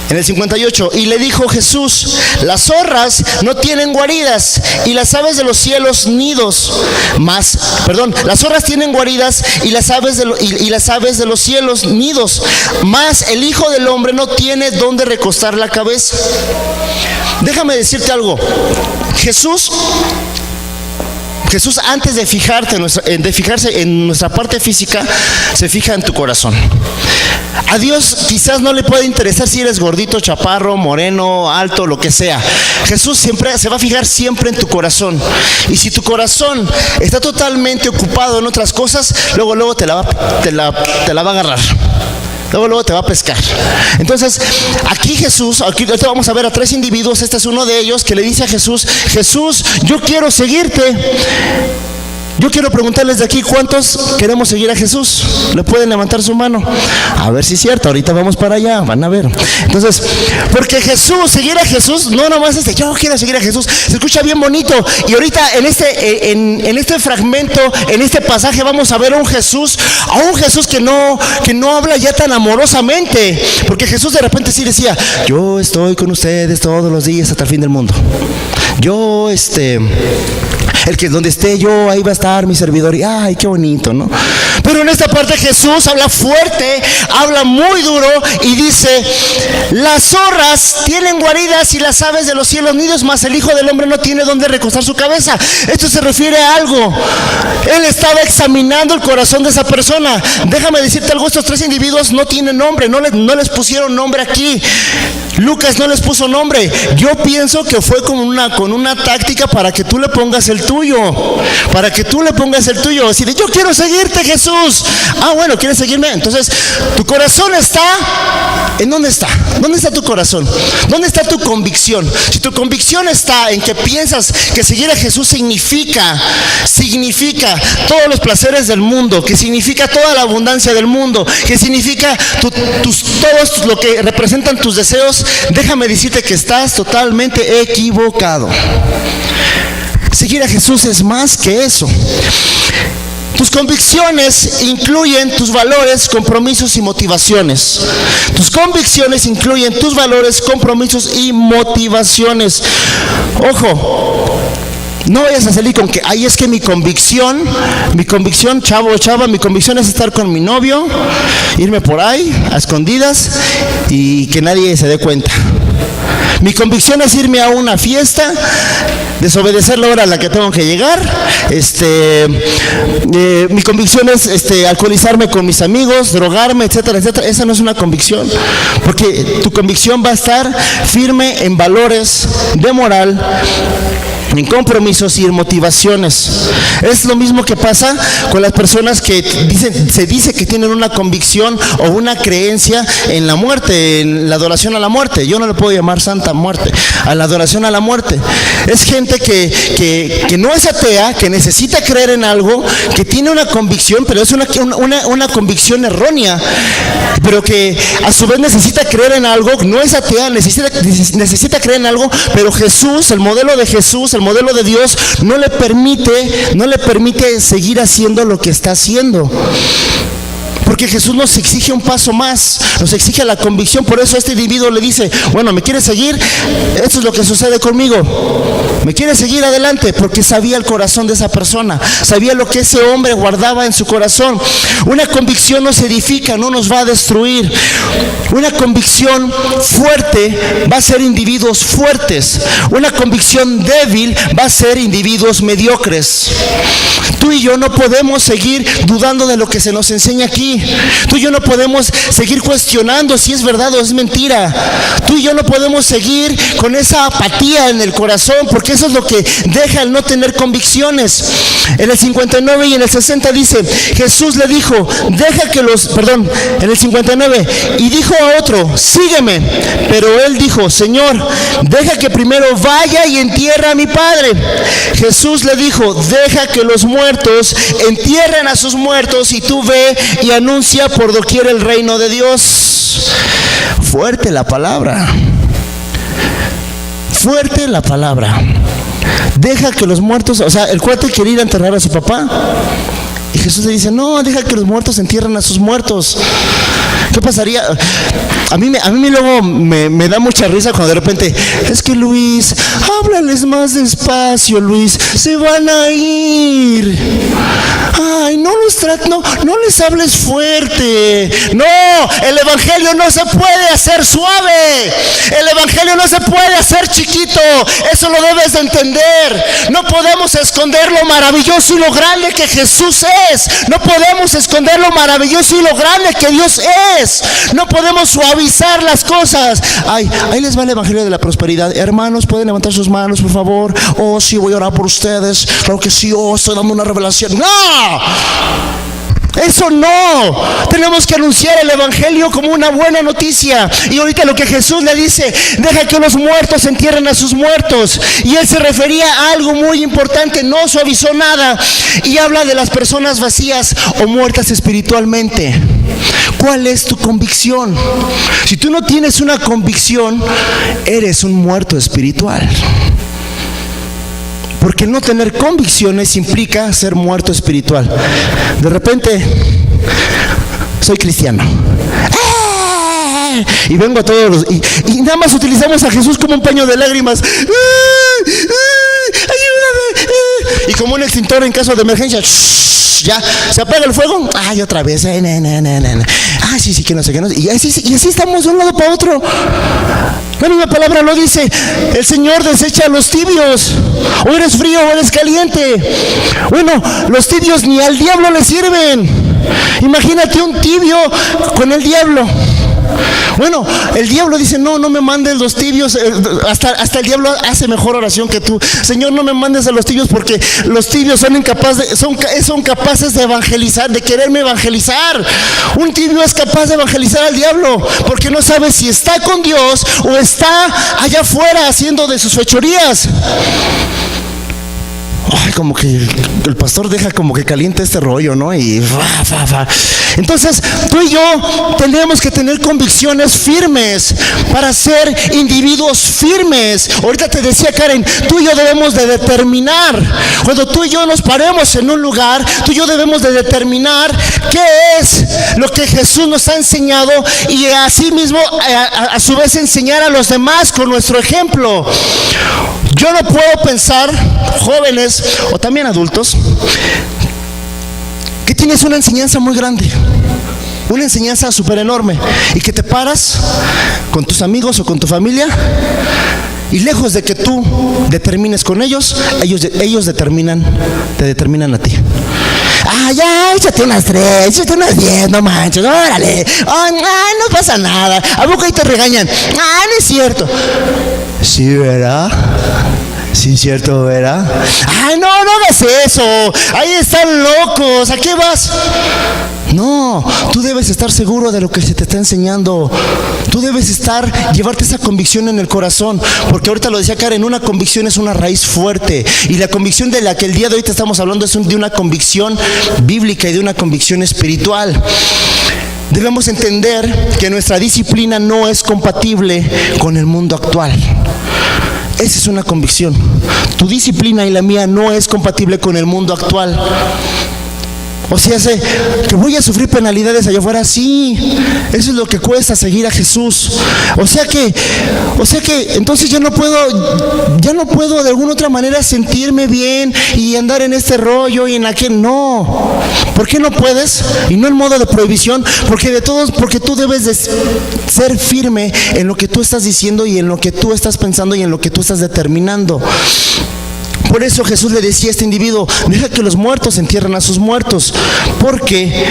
En el 58, y le dijo Jesús: las zorras no tienen guaridas y las aves de los cielos nidos, las zorras tienen guaridas y las aves de los cielos nidos, mas el Hijo del Hombre no tiene dónde recostar la cabeza. Déjame decirte algo. Jesús, antes de fijarse en nuestra parte física, se fija en tu corazón. A Dios quizás no le puede interesar si eres gordito, chaparro, moreno, alto, lo que sea. Jesús siempre se va a fijar siempre en tu corazón. Y si tu corazón está totalmente ocupado en otras cosas, luego te la va a agarrar. Luego te va a pescar. Entonces, aquí ahorita vamos a ver a 3 individuos. Este es uno de ellos que le dice a Jesús: Jesús, yo quiero seguirte. Yo quiero preguntarles de aquí, ¿cuántos queremos seguir a Jesús? ¿Le pueden levantar su mano? A ver si es cierto, ahorita vamos para allá, van a ver. Entonces, porque seguir a Jesús, no nomás yo quiero seguir a Jesús, se escucha bien bonito. Y ahorita en este fragmento, en este pasaje, vamos a ver a un Jesús que no habla ya tan amorosamente. Porque Jesús de repente sí decía: yo estoy con ustedes todos los días hasta el fin del mundo. Yo, el que donde esté yo, ahí va a estar mi servidor. Y ay, qué bonito, ¿no? Pero en esta parte Jesús habla fuerte, habla muy duro y dice: las zorras tienen guaridas y las aves de los cielos nidos, mas el Hijo del Hombre no tiene donde recostar su cabeza. Esto se refiere a algo. Él estaba examinando el corazón de esa persona. Déjame decirte algo: estos 3 individuos no tienen nombre, no les pusieron nombre aquí. Lucas no les puso nombre. Yo pienso que fue con una táctica para que tú le pongas el tuyo. Para que tú le pongas el tuyo. Así de: yo quiero seguirte, Jesús. Ah, bueno, ¿quieres seguirme? Entonces, tu corazón está... ¿En dónde está? ¿Dónde está tu corazón? ¿Dónde está tu convicción? Si tu convicción está en que piensas que seguir a Jesús significa todos los placeres del mundo, que significa toda la abundancia del mundo, que significa todos lo que representan tus deseos, déjame decirte que estás totalmente equivocado. Seguir a Jesús es más que eso. Tus convicciones incluyen tus valores, compromisos y motivaciones. Tus convicciones incluyen tus valores, compromisos y motivaciones. Ojo, no vayas a salir con que, ay, es que mi convicción, chavo o chava, mi convicción es estar con mi novio, irme por ahí a escondidas y que nadie se dé cuenta. Mi convicción es irme a una fiesta, desobedecer la hora a la que tengo que llegar. Mi convicción es alcoholizarme con mis amigos, drogarme, etcétera, etcétera. Esa no es una convicción, porque tu convicción va a estar firme en valores de moral, en compromisos y en motivaciones. Es lo mismo que pasa con las personas que se dice que tienen una convicción o una creencia en la muerte, en la adoración a la muerte. Yo no le puedo llamar santa muerte, a la adoración a la muerte. Es gente que no es atea, que necesita creer en algo, que tiene una convicción, pero es una convicción errónea, pero que a su vez necesita creer en algo. No es atea, necesita creer en algo, pero Jesús, el modelo de Jesús, el modelo de Dios, no le permite seguir haciendo lo que está haciendo. Porque Jesús nos exige un paso más, nos exige la convicción. Por eso este individuo le dice, bueno, ¿me quieres seguir? Eso es lo que sucede conmigo. ¿Me quieres seguir? Adelante. Porque sabía el corazón de esa persona, sabía lo que ese hombre guardaba en su corazón. Una convicción nos edifica, no nos va a destruir. Una convicción fuerte va a ser individuos fuertes. Una convicción débil va a ser individuos mediocres. Tú y yo no podemos seguir dudando de lo que se nos enseña aquí. Tú y yo no podemos seguir cuestionando si es verdad o es mentira. Tú y yo no podemos seguir con esa apatía en el corazón, porque eso es lo que deja el no tener convicciones. En el 59 y en el 60 dice, Jesús le dijo, en el 59, y dijo a otro, sígueme. Pero él dijo, Señor, deja que primero vaya y entierre a mi padre. Jesús le dijo, deja que los muertos entierren a sus muertos y tú ve y anuncia por doquier el reino de Dios. Fuerte la palabra. Fuerte la palabra. Deja que los muertos, o sea, el cuate quiere ir a enterrar a su papá. Y Jesús le dice, no, deja que los muertos entierren a sus muertos. ¿Qué pasaría? A mí luego me da mucha risa cuando de repente, es que Luis, háblales más despacio, Luis, se van a ir. Ay, no les hables fuerte. No, el evangelio no se puede hacer suave. El evangelio no se puede hacer chiquito. Eso lo debes de entender. No podemos esconder lo maravilloso y lo grande que Jesús es. No podemos esconder lo maravilloso y lo grande que Dios es. No podemos suavizar las cosas. Ay, ahí les va el evangelio de la prosperidad. Hermanos, pueden levantar sus manos, por favor. Oh, sí, voy a orar por ustedes. Claro que sí, estoy dando una revelación. ¡No! Eso no. Tenemos que anunciar el evangelio como una buena noticia. Y ahorita lo que Jesús le dice, deja que los muertos entierren a sus muertos. Y él se refería a algo muy importante, no suavizó nada. Y habla de las personas vacías o muertas espiritualmente. ¿Cuál es tu convicción? Si tú no tienes una convicción, eres un muerto espiritual. Porque no tener convicciones implica ser muerto espiritual. De repente, soy cristiano. Y vengo a todos los... Y nada más utilizamos a Jesús como un paño de lágrimas. ¡Ayúdame! Y como un extintor en caso de emergencia. Ya, se apaga el fuego. Ay, otra vez. Ay, sí, que no sé qué. Y así estamos de un lado para otro. La misma palabra lo dice. El Señor desecha a los tibios. O eres frío o eres caliente. Bueno, los tibios ni al diablo le sirven. Imagínate un tibio con el diablo. Bueno, el diablo dice, no me mandes los tibios. Hasta el diablo hace mejor oración que tú. Señor, no me mandes a los tibios, porque los tibios son capaces de evangelizar, de quererme evangelizar. Un tibio es capaz de evangelizar al diablo, porque no sabe si está con Dios o está allá afuera haciendo de sus fechorías. ay, como que el pastor deja como que caliente este rollo, ¿no? Y Entonces, tú y yo tenemos que tener convicciones firmes para ser individuos firmes. Ahorita te decía Karen, tú y yo debemos de determinar, cuando tú y yo nos paremos en un lugar, tú y yo debemos de determinar qué es lo que Jesús nos ha enseñado y así mismo a su vez enseñar a los demás con nuestro ejemplo. Yo no puedo pensar, jóvenes o también adultos, que tienes una enseñanza muy grande, una enseñanza súper enorme, y que te paras con tus amigos o con tu familia y lejos de que tú determines con ellos, ellos te determinan a ti. Ah, ya, échate unas 3, échate unas 10, no manches, órale. Ay, no pasa nada. ¿A poco ahí te regañan? Ah, no es cierto. Sí, ¿verdad? Sí, cierto, ¿verdad? Ay, no hagas eso. Ahí están locos. ¿A qué vas? No, tú debes estar seguro de lo que se te está enseñando. Tú debes llevarte esa convicción en el corazón. Porque ahorita lo decía Karen, una convicción es una raíz fuerte. Y la convicción de la que el día de hoy te estamos hablando es de una convicción bíblica y de una convicción espiritual. Debemos entender que nuestra disciplina no es compatible con el mundo actual. Esa es una convicción. Tu disciplina y la mía no es compatible con el mundo actual. O sea, que voy a sufrir penalidades allá afuera, sí, eso es lo que cuesta seguir a Jesús. O sea que entonces ya no puedo de alguna otra manera sentirme bien y andar en este rollo y en aquel. No. ¿Por qué no puedes? Y no en modo de prohibición, porque tú debes de ser firme en lo que tú estás diciendo y en lo que tú estás pensando y en lo que tú estás determinando. Por eso Jesús le decía a este individuo, deja que los muertos entierren a sus muertos, porque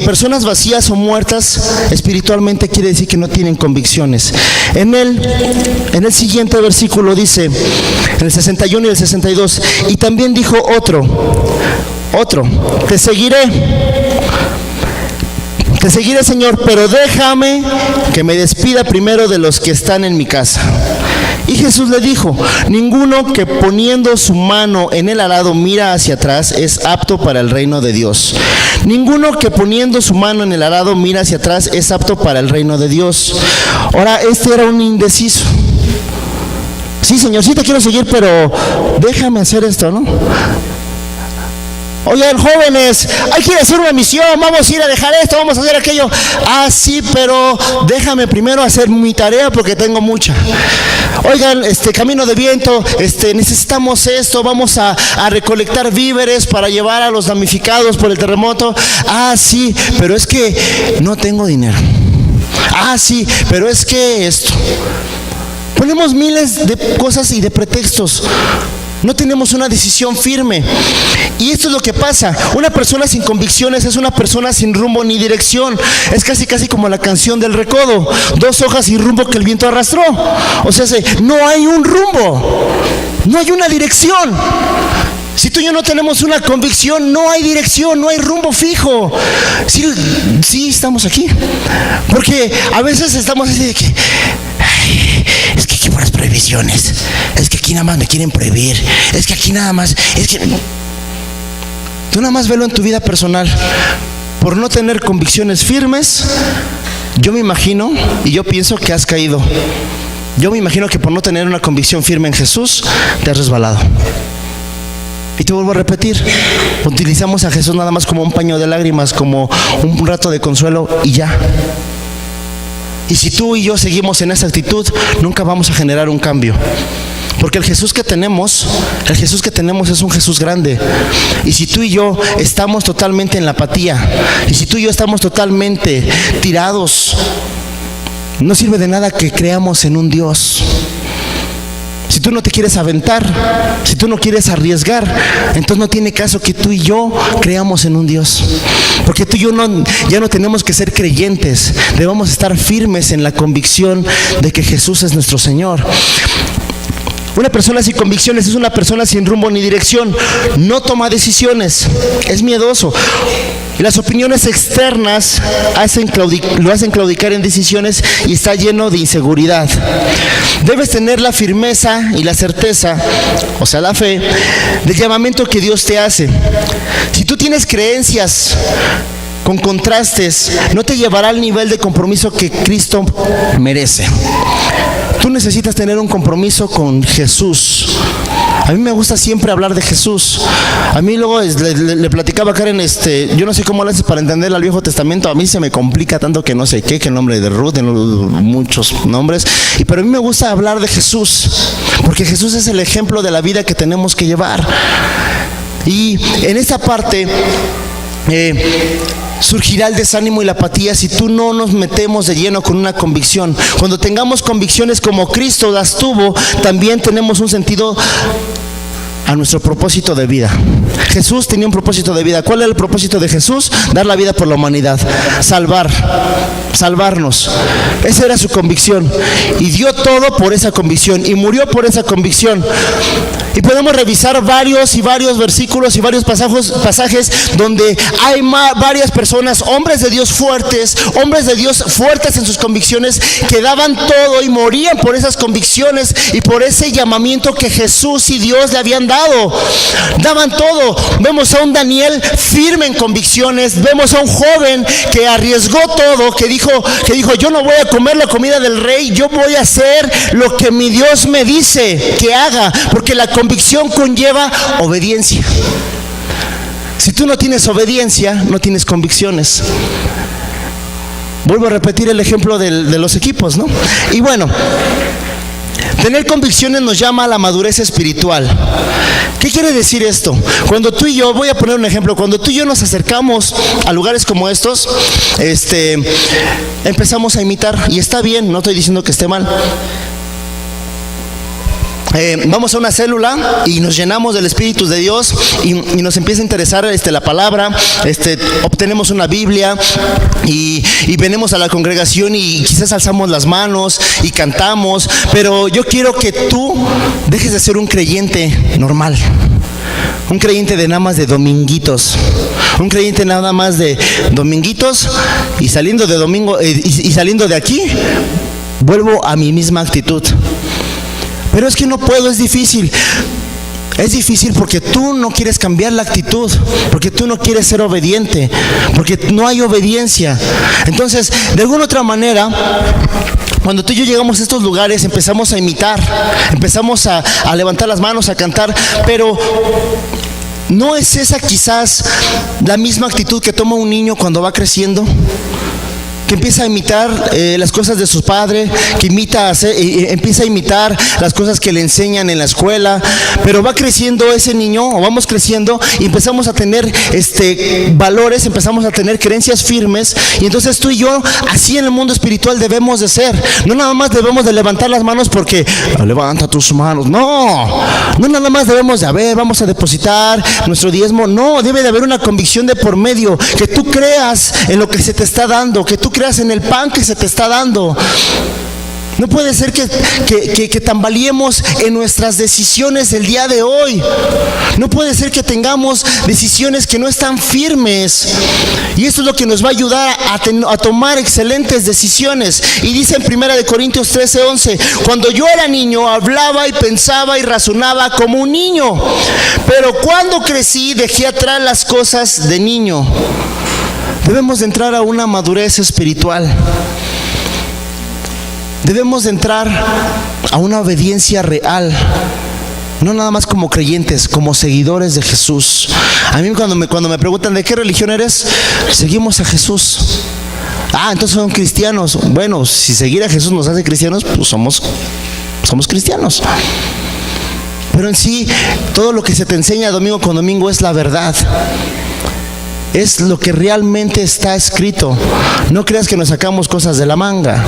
personas vacías o muertas espiritualmente quiere decir que no tienen convicciones. En el siguiente versículo dice, en el 61 y el 62, y también dijo otro, te seguiré, Señor, pero déjame que me despida primero de los que están en mi casa. Y Jesús le dijo, ninguno que poniendo su mano en el arado mira hacia atrás es apto para el reino de Dios. Ninguno que poniendo su mano en el arado mira hacia atrás es apto para el reino de Dios. Ahora, este era un indeciso. Sí, Señor, sí te quiero seguir, pero déjame hacer esto, ¿no? Oigan, jóvenes, hay que ir a hacer una misión, vamos a ir a dejar esto, vamos a hacer aquello. Ah, sí, pero déjame primero hacer mi tarea porque tengo mucha. Oigan, camino de viento, necesitamos esto, vamos a recolectar víveres para llevar a los damnificados por el terremoto. Ah, sí, pero es que no tengo dinero. Ah, sí, pero es que esto. Ponemos miles de cosas y de pretextos. No tenemos una decisión firme. Y esto es lo que pasa. Una persona sin convicciones es una persona sin rumbo ni dirección. Es casi como la canción del Recodo. 2 hojas sin rumbo que el viento arrastró. O sea, no hay un rumbo. No hay una dirección. Si tú y yo no tenemos una convicción, no hay dirección, no hay rumbo fijo. Sí estamos aquí. Porque a veces estamos así de que... es que aquí puras prohibiciones, es que aquí nada más me quieren prohibir, es que aquí nada más, es que... Tú nada más velo en tu vida personal. Por no tener convicciones firmes, yo me imagino y yo pienso que has caído. Yo me imagino que por no tener una convicción firme en Jesús, te has resbalado. Y te vuelvo a repetir, utilizamos a Jesús nada más como un paño de lágrimas, como un rato de consuelo y ya. Y si tú y yo seguimos en esa actitud, nunca vamos a generar un cambio. Porque el Jesús que tenemos es un Jesús grande. Y si tú y yo estamos totalmente en la apatía, y si tú y yo estamos totalmente tirados, no sirve de nada que creamos en un Dios. Si tú no te quieres aventar, si tú no quieres arriesgar, entonces no tiene caso que tú y yo creamos en un Dios. Porque tú y yo ya no tenemos que ser creyentes, debemos estar firmes en la convicción de que Jesús es nuestro Señor. Una persona sin convicciones es una persona sin rumbo ni dirección. No toma decisiones, es miedoso. Y las opiniones externas lo hacen claudicar en decisiones y está lleno de inseguridad. Debes tener la firmeza y la certeza, o sea, la fe, del llamamiento que Dios te hace. Si tú tienes creencias con contrastes, no te llevará al nivel de compromiso que Cristo merece. Tú necesitas tener un compromiso con Jesús. A mí me gusta siempre hablar de Jesús. A mí luego le platicaba a Karen, yo no sé cómo lo haces para entender al Viejo Testamento. A mí se me complica tanto que no sé qué, que el nombre de Ruth, muchos nombres. Pero a mí me gusta hablar de Jesús, porque Jesús es el ejemplo de la vida que tenemos que llevar. Y en esta parte surgirá el desánimo y la apatía si tú no nos metemos de lleno con una convicción. Cuando tengamos convicciones como Cristo las tuvo, también tenemos un sentido a nuestro propósito de vida. Jesús tenía un propósito de vida. ¿Cuál era el propósito de Jesús? Dar la vida por la humanidad, salvarnos. Esa era su convicción, y dio todo por esa convicción, y murió por esa convicción. Y podemos revisar varios versículos y varios pasajes donde hay varias personas, hombres de Dios fuertes en sus convicciones, que daban todo y morían por esas convicciones y por ese llamamiento que Jesús y Dios le habían dado. Daban todo. Vemos a un Daniel firme en convicciones. Vemos a un joven que arriesgó todo, que dijo, yo no voy a comer la comida del rey, yo voy a hacer lo que mi Dios me dice que haga, porque la convicción conlleva obediencia. Si tú no tienes obediencia, no tienes convicciones. Vuelvo a repetir el ejemplo de los equipos, ¿no? Y bueno, tener convicciones nos llama a la madurez espiritual. ¿Qué quiere decir esto? Cuando tú y yo, voy a poner un ejemplo, cuando tú y yo nos acercamos a lugares como estos, empezamos a imitar, y está bien, no estoy diciendo que esté mal. Vamos a una célula y nos llenamos del Espíritu de Dios y nos empieza a interesar la palabra, obtenemos una Biblia y venimos a la congregación y quizás alzamos las manos y cantamos, pero yo quiero que tú dejes de ser un creyente normal, un creyente de nada más de dominguitos, un creyente nada más de dominguitos, y saliendo de domingo y saliendo de aquí vuelvo a mi misma actitud. Pero es que no puedo, es difícil. Es difícil porque tú no quieres cambiar la actitud, porque tú no quieres ser obediente, porque no hay obediencia. Entonces, de alguna otra manera, cuando tú y yo llegamos a estos lugares, empezamos a imitar, empezamos a levantar las manos, a cantar, pero ¿no es esa quizás la misma actitud que toma un niño cuando va creciendo? Que empieza a imitar las cosas de su padre, que empieza a imitar las cosas que le enseñan en la escuela, pero va creciendo ese niño, o vamos creciendo, y empezamos a tener valores, empezamos a tener creencias firmes, y entonces tú y yo, así en el mundo espiritual debemos de ser. No nada más debemos de levantar las manos porque levanta tus manos, no nada más debemos de vamos a depositar nuestro diezmo, no, debe de haber una convicción de por medio, que tú creas en lo que se te está dando, que tú creas en el pan que se te está dando. No puede ser que tambaleemos en nuestras decisiones del día de hoy. No puede ser que tengamos decisiones que no están firmes. Y esto es lo que nos va a ayudar a tomar excelentes decisiones. Y dice en 1 Corintios 13:11, cuando yo era niño hablaba y pensaba y razonaba como un niño, pero cuando crecí dejé atrás las cosas de niño. Debemos de entrar a una madurez espiritual. Debemos de entrar a una obediencia real. No nada más como creyentes, como seguidores de Jesús. A mí cuando me preguntan ¿de qué religión eres? Seguimos a Jesús. Entonces son cristianos. Bueno, si seguir a Jesús nos hace cristianos, pues somos cristianos. Pero en sí, todo lo que se te enseña domingo con domingo es la verdad. Es lo que realmente está escrito. No creas que nos sacamos cosas de la manga.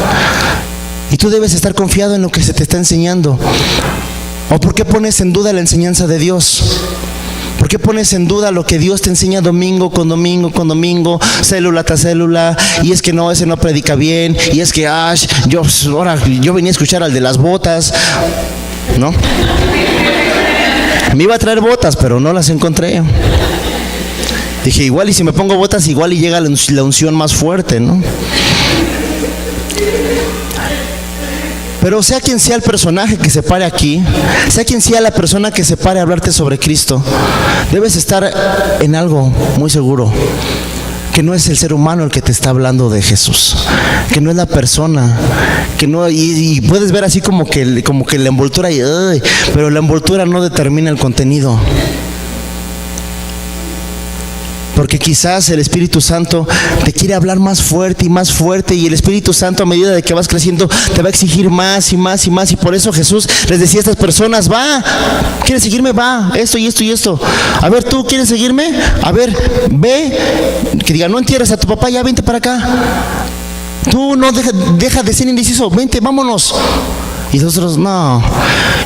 Y tú debes estar confiado en lo que se te está enseñando. ¿O por qué pones en duda la enseñanza de Dios? ¿Por qué pones en duda lo que Dios te enseña domingo con domingo, célula tras célula? Y es que no, ese no predica bien. Y es que yo venía a escuchar al de las botas. ¿no? Me iba a traer botas, pero no las encontré. Dije, igual y si me pongo botas, igual y llega la unción más fuerte, ¿no? Pero sea quien sea el personaje que se pare aquí, sea quien sea la persona que se pare a hablarte sobre Cristo, debes estar en algo muy seguro, que no es el ser humano el que te está hablando de Jesús, que no es la persona, que no, y puedes ver así como que la envoltura, pero la envoltura no determina el contenido. Porque quizás el Espíritu Santo te quiere hablar más fuerte y el Espíritu Santo, a medida de que vas creciendo, te va a exigir más y más y más. Y por eso Jesús les decía a estas personas, va, ¿quieres seguirme? Va, esto y esto y esto. A ver, ¿tú quieres seguirme? A ver, ve, que diga, no entierres a tu papá, ya vente para acá. Tú no deja de ser indeciso, vente, vámonos. Y nosotros no.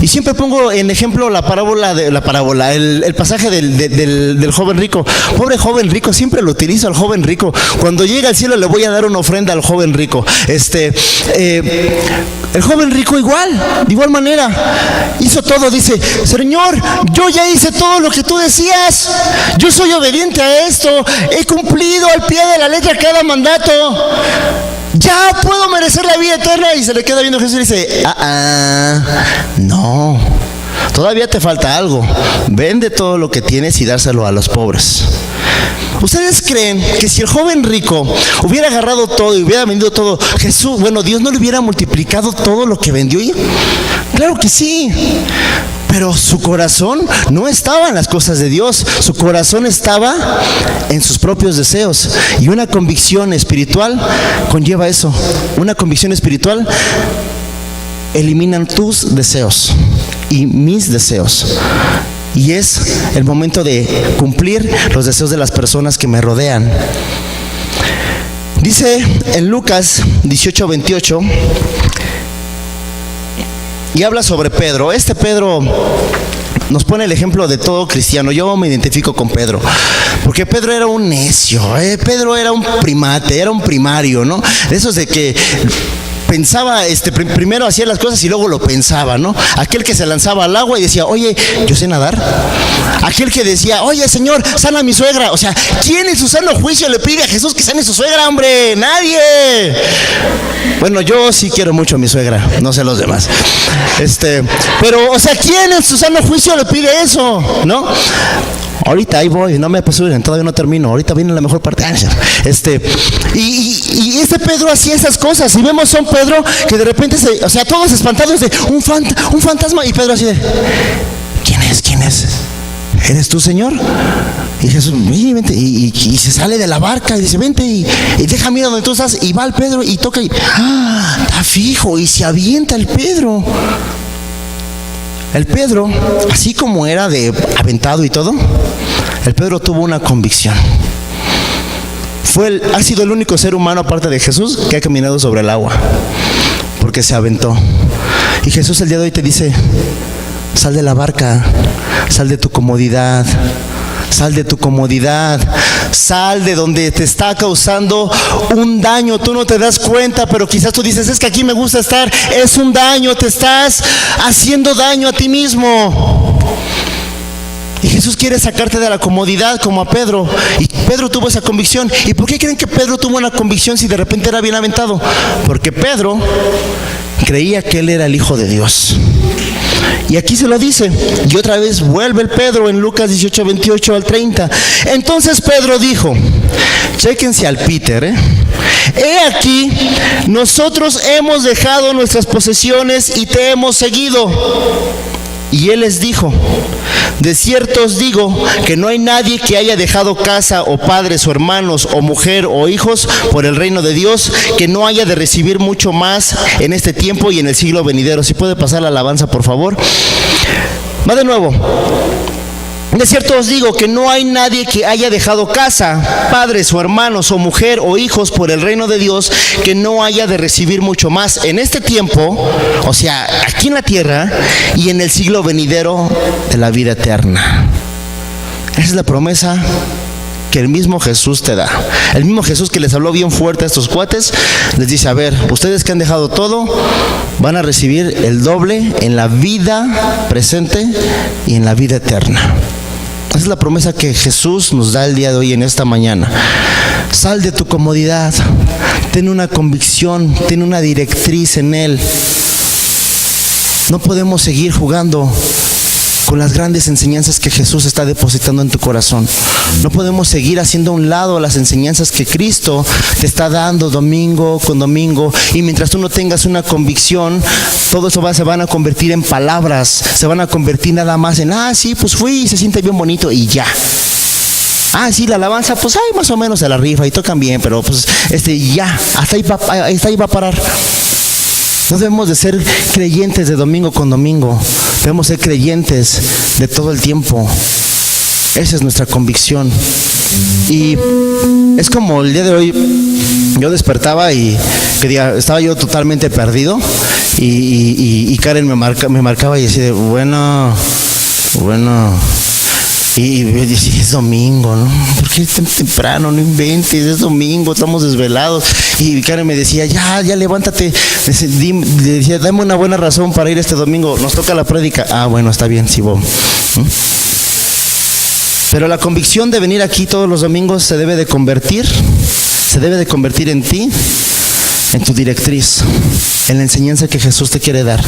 Y siempre pongo en ejemplo el pasaje del joven rico. Pobre joven rico, siempre lo utilizo al joven rico. Cuando llegue al cielo le voy a dar una ofrenda al joven rico. El joven rico de igual manera, hizo todo. Dice, Señor, yo ya hice todo lo que tú decías. Yo soy obediente a esto. He cumplido al pie de la letra cada mandato. Ya puedo merecer la vida eterna. Y se le queda viendo a Jesús y dice, no, todavía te falta algo. Vende todo lo que tienes y dárselo a los pobres. ¿Ustedes creen que si el joven rico hubiera agarrado todo y hubiera vendido todo, Dios no le hubiera multiplicado todo lo que vendió? Claro que sí. Pero su corazón no estaba en las cosas de Dios, su corazón estaba en sus propios deseos. Y una convicción espiritual conlleva eso. Una convicción espiritual elimina tus deseos y mis deseos. Y es el momento de cumplir los deseos de las personas que me rodean. Dice en Lucas 18:28. Y habla sobre Pedro. Pedro nos pone el ejemplo de todo cristiano. Yo me identifico con Pedro, porque Pedro era un necio, Pedro era un primate, era un primario, ¿no? De esos de que pensaba, primero hacía las cosas y luego lo pensaba, ¿no? Aquel que se lanzaba al agua y decía, oye, yo sé nadar. Aquel que decía, oye, Señor, sana a mi suegra. O sea, ¿quién en su sano juicio le pide a Jesús que sane a su suegra, hombre? Nadie. Bueno, yo sí quiero mucho a mi suegra, no sé los demás. Pero, o sea, ¿quién en su sano juicio le pide eso? ¿No? Ahorita ahí voy, no me apresuren, todavía no termino, ahorita viene la mejor parte. Y este Pedro hacía esas cosas. Y vemos a un Pedro que de repente todos espantados de un fantasma. Y Pedro así de, ¿quién es? ¿Eres tú, Señor? Y Jesús, vente. Y se sale de la barca y dice, vente y déjame ir donde tú estás. Y va el Pedro y toca y está fijo. Y se avienta el Pedro. El Pedro, así como era de aventado y todo, el Pedro tuvo una convicción. Ha sido el único ser humano aparte de Jesús que ha caminado sobre el agua, porque se aventó. Y Jesús el día de hoy te dice, sal de la barca, sal de tu comodidad. Sal de tu comodidad, sal de donde te está causando un daño. Tú no te das cuenta, pero quizás tú dices, es que aquí me gusta estar. Es un daño, te estás haciendo daño a ti mismo. Y Jesús quiere sacarte de la comodidad como a Pedro. Y Pedro tuvo esa convicción. ¿Y por qué creen que Pedro tuvo una convicción si de repente era bien aventado? Porque Pedro creía que él era el Hijo de Dios. Y aquí se lo dice. Y otra vez vuelve el Pedro en Lucas 18:28 al 30. Entonces Pedro dijo, chéquense al Peter, he aquí, nosotros hemos dejado nuestras posesiones y te hemos seguido. Y él les dijo, de cierto os digo que no hay nadie que haya dejado casa o padres o hermanos o mujer o hijos por el reino de Dios que no haya de recibir mucho más en este tiempo y en el siglo venidero. Si puede pasar la alabanza, por favor. Va de nuevo. De cierto os digo que no hay nadie que haya dejado casa, padres o hermanos o mujer o hijos por el reino de Dios que no haya de recibir mucho más en este tiempo, o sea, aquí en la tierra y en el siglo venidero de la vida eterna. Esa es la promesa que el mismo Jesús te da. El mismo Jesús que les habló bien fuerte a estos cuates, les dice, a ver, ustedes que han dejado todo, van a recibir el doble en la vida presente y en la vida eterna. Esa es la promesa que Jesús nos da el día de hoy, en esta mañana. Sal de tu comodidad, ten una convicción, ten una directriz en Él. No podemos seguir jugando con las grandes enseñanzas que Jesús está depositando en tu corazón. No podemos seguir haciendo a un lado las enseñanzas que Cristo te está dando domingo con domingo, y mientras tú no tengas una convicción, todo eso se van a convertir en palabras, se van a convertir nada más en, sí, pues fui y se siente bien bonito y ya. Sí, la alabanza, pues más o menos se la rifa y tocan bien, pero pues ya, hasta ahí va a parar. No debemos de ser creyentes de domingo con domingo, debemos ser creyentes de todo el tiempo. Esa es nuestra convicción. Y es como el día de hoy, yo despertaba y estaba yo totalmente perdido, y Karen me marcaba y decía, bueno, y decía, es domingo, ¿no? ¿Por qué es tan temprano? No inventes, es domingo, estamos desvelados. Y Karen me decía, ya levántate. Le decía, dame una buena razón para ir este domingo, nos toca la prédica. Bueno, está bien, sí voy. Pero la convicción de venir aquí todos los domingos se debe de convertir en ti, en tu directriz, en la enseñanza que Jesús te quiere dar.